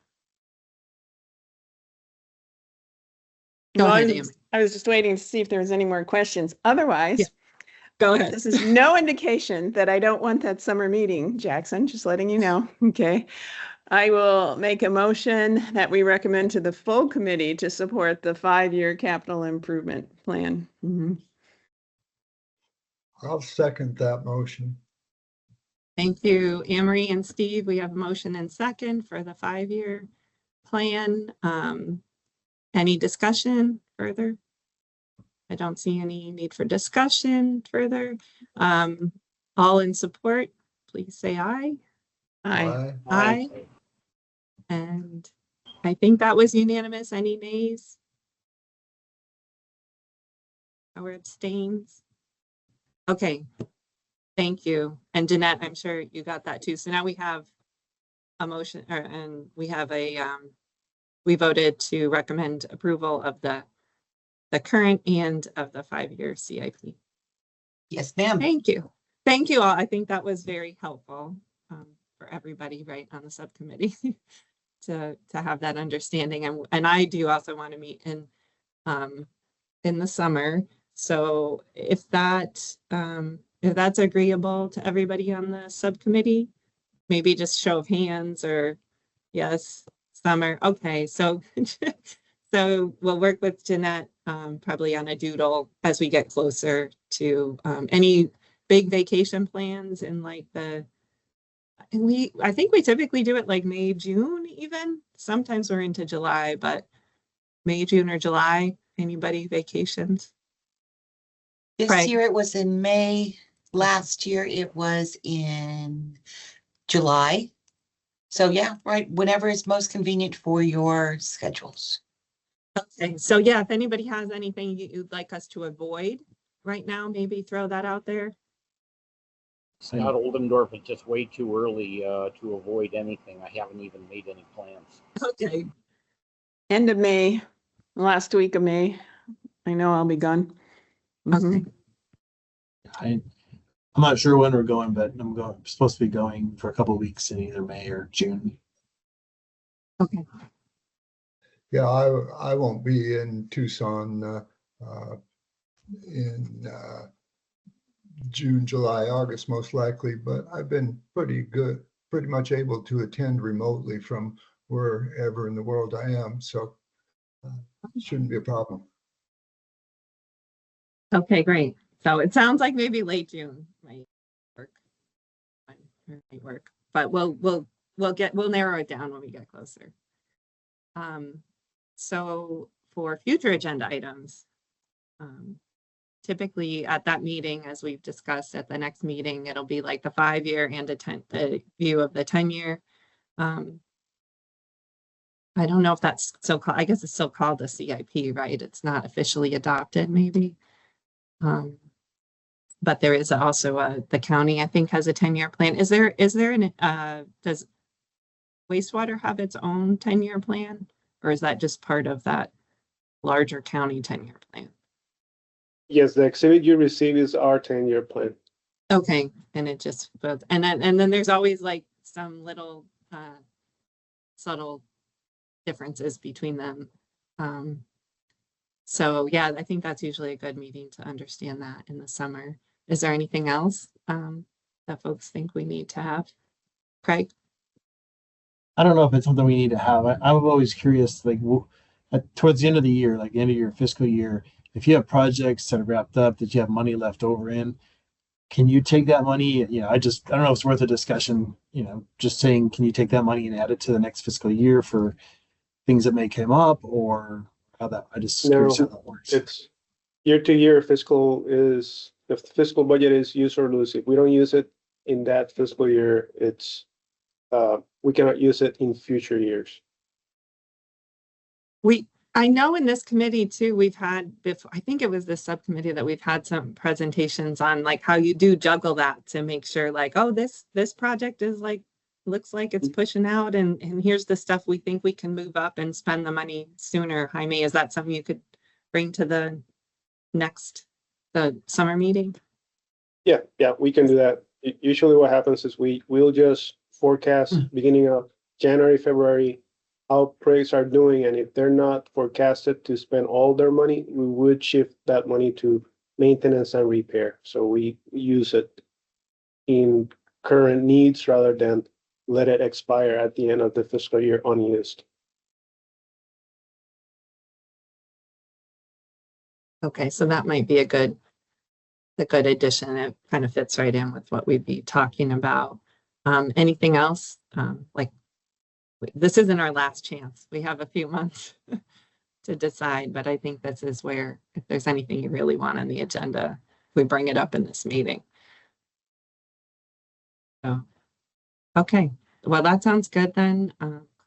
[SPEAKER 1] Go ahead, Anne-Marie.
[SPEAKER 4] I was just waiting to see if there was any more questions. Otherwise,
[SPEAKER 1] yeah. Go ahead.
[SPEAKER 4] This is no indication that I don't want that summer meeting, Jackson, just letting you know. Okay. I will make a motion that we recommend to the full committee to support the 5-year capital improvement plan. Mm-hmm.
[SPEAKER 3] I'll second that motion.
[SPEAKER 1] Thank you, Anne-Marie and Steve. We have a motion and second for the 5-year plan. Any discussion further? I don't see any need for discussion further. All in support, please say aye.
[SPEAKER 4] Aye.
[SPEAKER 1] Aye. And I think that was unanimous. Any nays? Or abstains? Okay. Thank you. And Jeanette, I'm sure you got that too. So now we have a motion and we have we voted to recommend approval of the current and of the 5-year CIP.
[SPEAKER 2] Yes, ma'am.
[SPEAKER 1] Thank you. Thank you all. I think that was very helpful for everybody right on the subcommittee to have that understanding. And I do also want to meet in the summer. So if that's agreeable to everybody on the subcommittee, maybe just show of hands or yes, summer. Okay, so so we'll work with Jeanette probably on a doodle as we get closer to any big vacation plans in like I think we typically do it like May, June even. Sometimes we're into July, but May, June, or July. Anybody vacations?
[SPEAKER 2] This year it was in May. Last year it was in July. So yeah, right, whenever is most convenient for your schedules.
[SPEAKER 1] Okay, so yeah, if anybody has anything you'd like us to avoid right now, maybe throw that out there.
[SPEAKER 7] Scott Oldendorf is just way too early to avoid anything. I haven't even made any plans.
[SPEAKER 1] Okay.
[SPEAKER 4] End of May, last week of May. I know I'll be gone.
[SPEAKER 1] Okay.
[SPEAKER 8] I'm not sure when we're going, but I'm supposed to be going for a couple of weeks in either May or June.
[SPEAKER 1] Okay.
[SPEAKER 3] Yeah, I won't be in Tucson in June, July, August, most likely, but I've been pretty much able to attend remotely from wherever in the world I am. So it shouldn't be a problem.
[SPEAKER 1] Okay, great. So it sounds like maybe late June might work, but we'll narrow it down when we get closer. So for future agenda items, typically at that meeting, as we've discussed at the next meeting, it'll be like the 5-year and a view of the 10-year. I don't know if that's so called, I guess it's still called the CIP, right? It's not officially adopted, maybe. But there is also the county, I think, has a 10-year plan. Is there does wastewater have its own 10-year plan, or is that just part of that larger county 10-year plan?
[SPEAKER 5] Yes, the exhibit you receive is our 10-year plan.
[SPEAKER 1] Okay, and it just and then there's always like some little subtle differences between them. So yeah, I think that's usually a good meeting to understand that in the summer. Is there anything else that folks think we need to have? Craig?
[SPEAKER 8] I don't know if it's something we need to have. I'm always curious, like towards the end of the year, like the end of your fiscal year, if you have projects that are wrapped up that you have money left over in, can you take that money? You know, I don't know if it's worth a discussion, you know, just saying, can you take that money and add it to the next fiscal year for things that may come up, or how that, I just curious how that works.
[SPEAKER 5] It's year to year. Fiscal is, if the fiscal budget is use or lose. If we don't use it in that fiscal year, it's we cannot use it in future years.
[SPEAKER 1] I know in this committee too, we've had before, I think it was this subcommittee that we've had some presentations on like how you do juggle that to make sure like, oh, this project is like, looks like it's pushing out and here's the stuff we think we can move up and spend the money sooner. Jaime, is that something you could bring to the summer meeting?
[SPEAKER 5] Yeah, we can do that. Usually what happens is we'll just forecast beginning of January, February, how projects are doing, and if they're not forecasted to spend all their money, we would shift that money to maintenance and repair. So we use it in current needs rather than let it expire at the end of the fiscal year unused.
[SPEAKER 1] Okay, so that might be a good addition. It kind of fits right in with what we'd be talking about. Anything else? Like, this isn't our last chance. We have a few months to decide, but I think this is where, if there's anything you really want on the agenda, we bring it up in this meeting. So, okay, well, that sounds good then.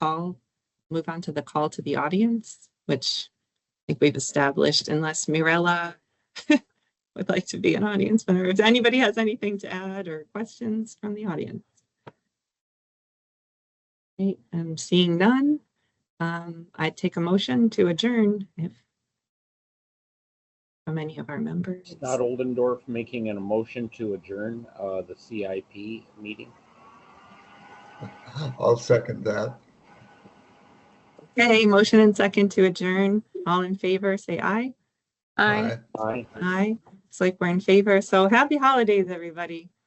[SPEAKER 1] Move on to the call to the audience, which I think we've established, unless Mirella would like to be an audience member. If anybody has anything to add or questions from the audience. Okay, I'm seeing none. I'd take a motion to adjourn if from any of our members.
[SPEAKER 7] Scott Oldendorf making an motion to adjourn the CIP meeting.
[SPEAKER 3] I'll second that.
[SPEAKER 1] Okay, motion and second to adjourn. All in favor, say aye.
[SPEAKER 4] Aye.
[SPEAKER 7] Aye.
[SPEAKER 1] Aye. It's like we're in favor. So happy holidays, everybody.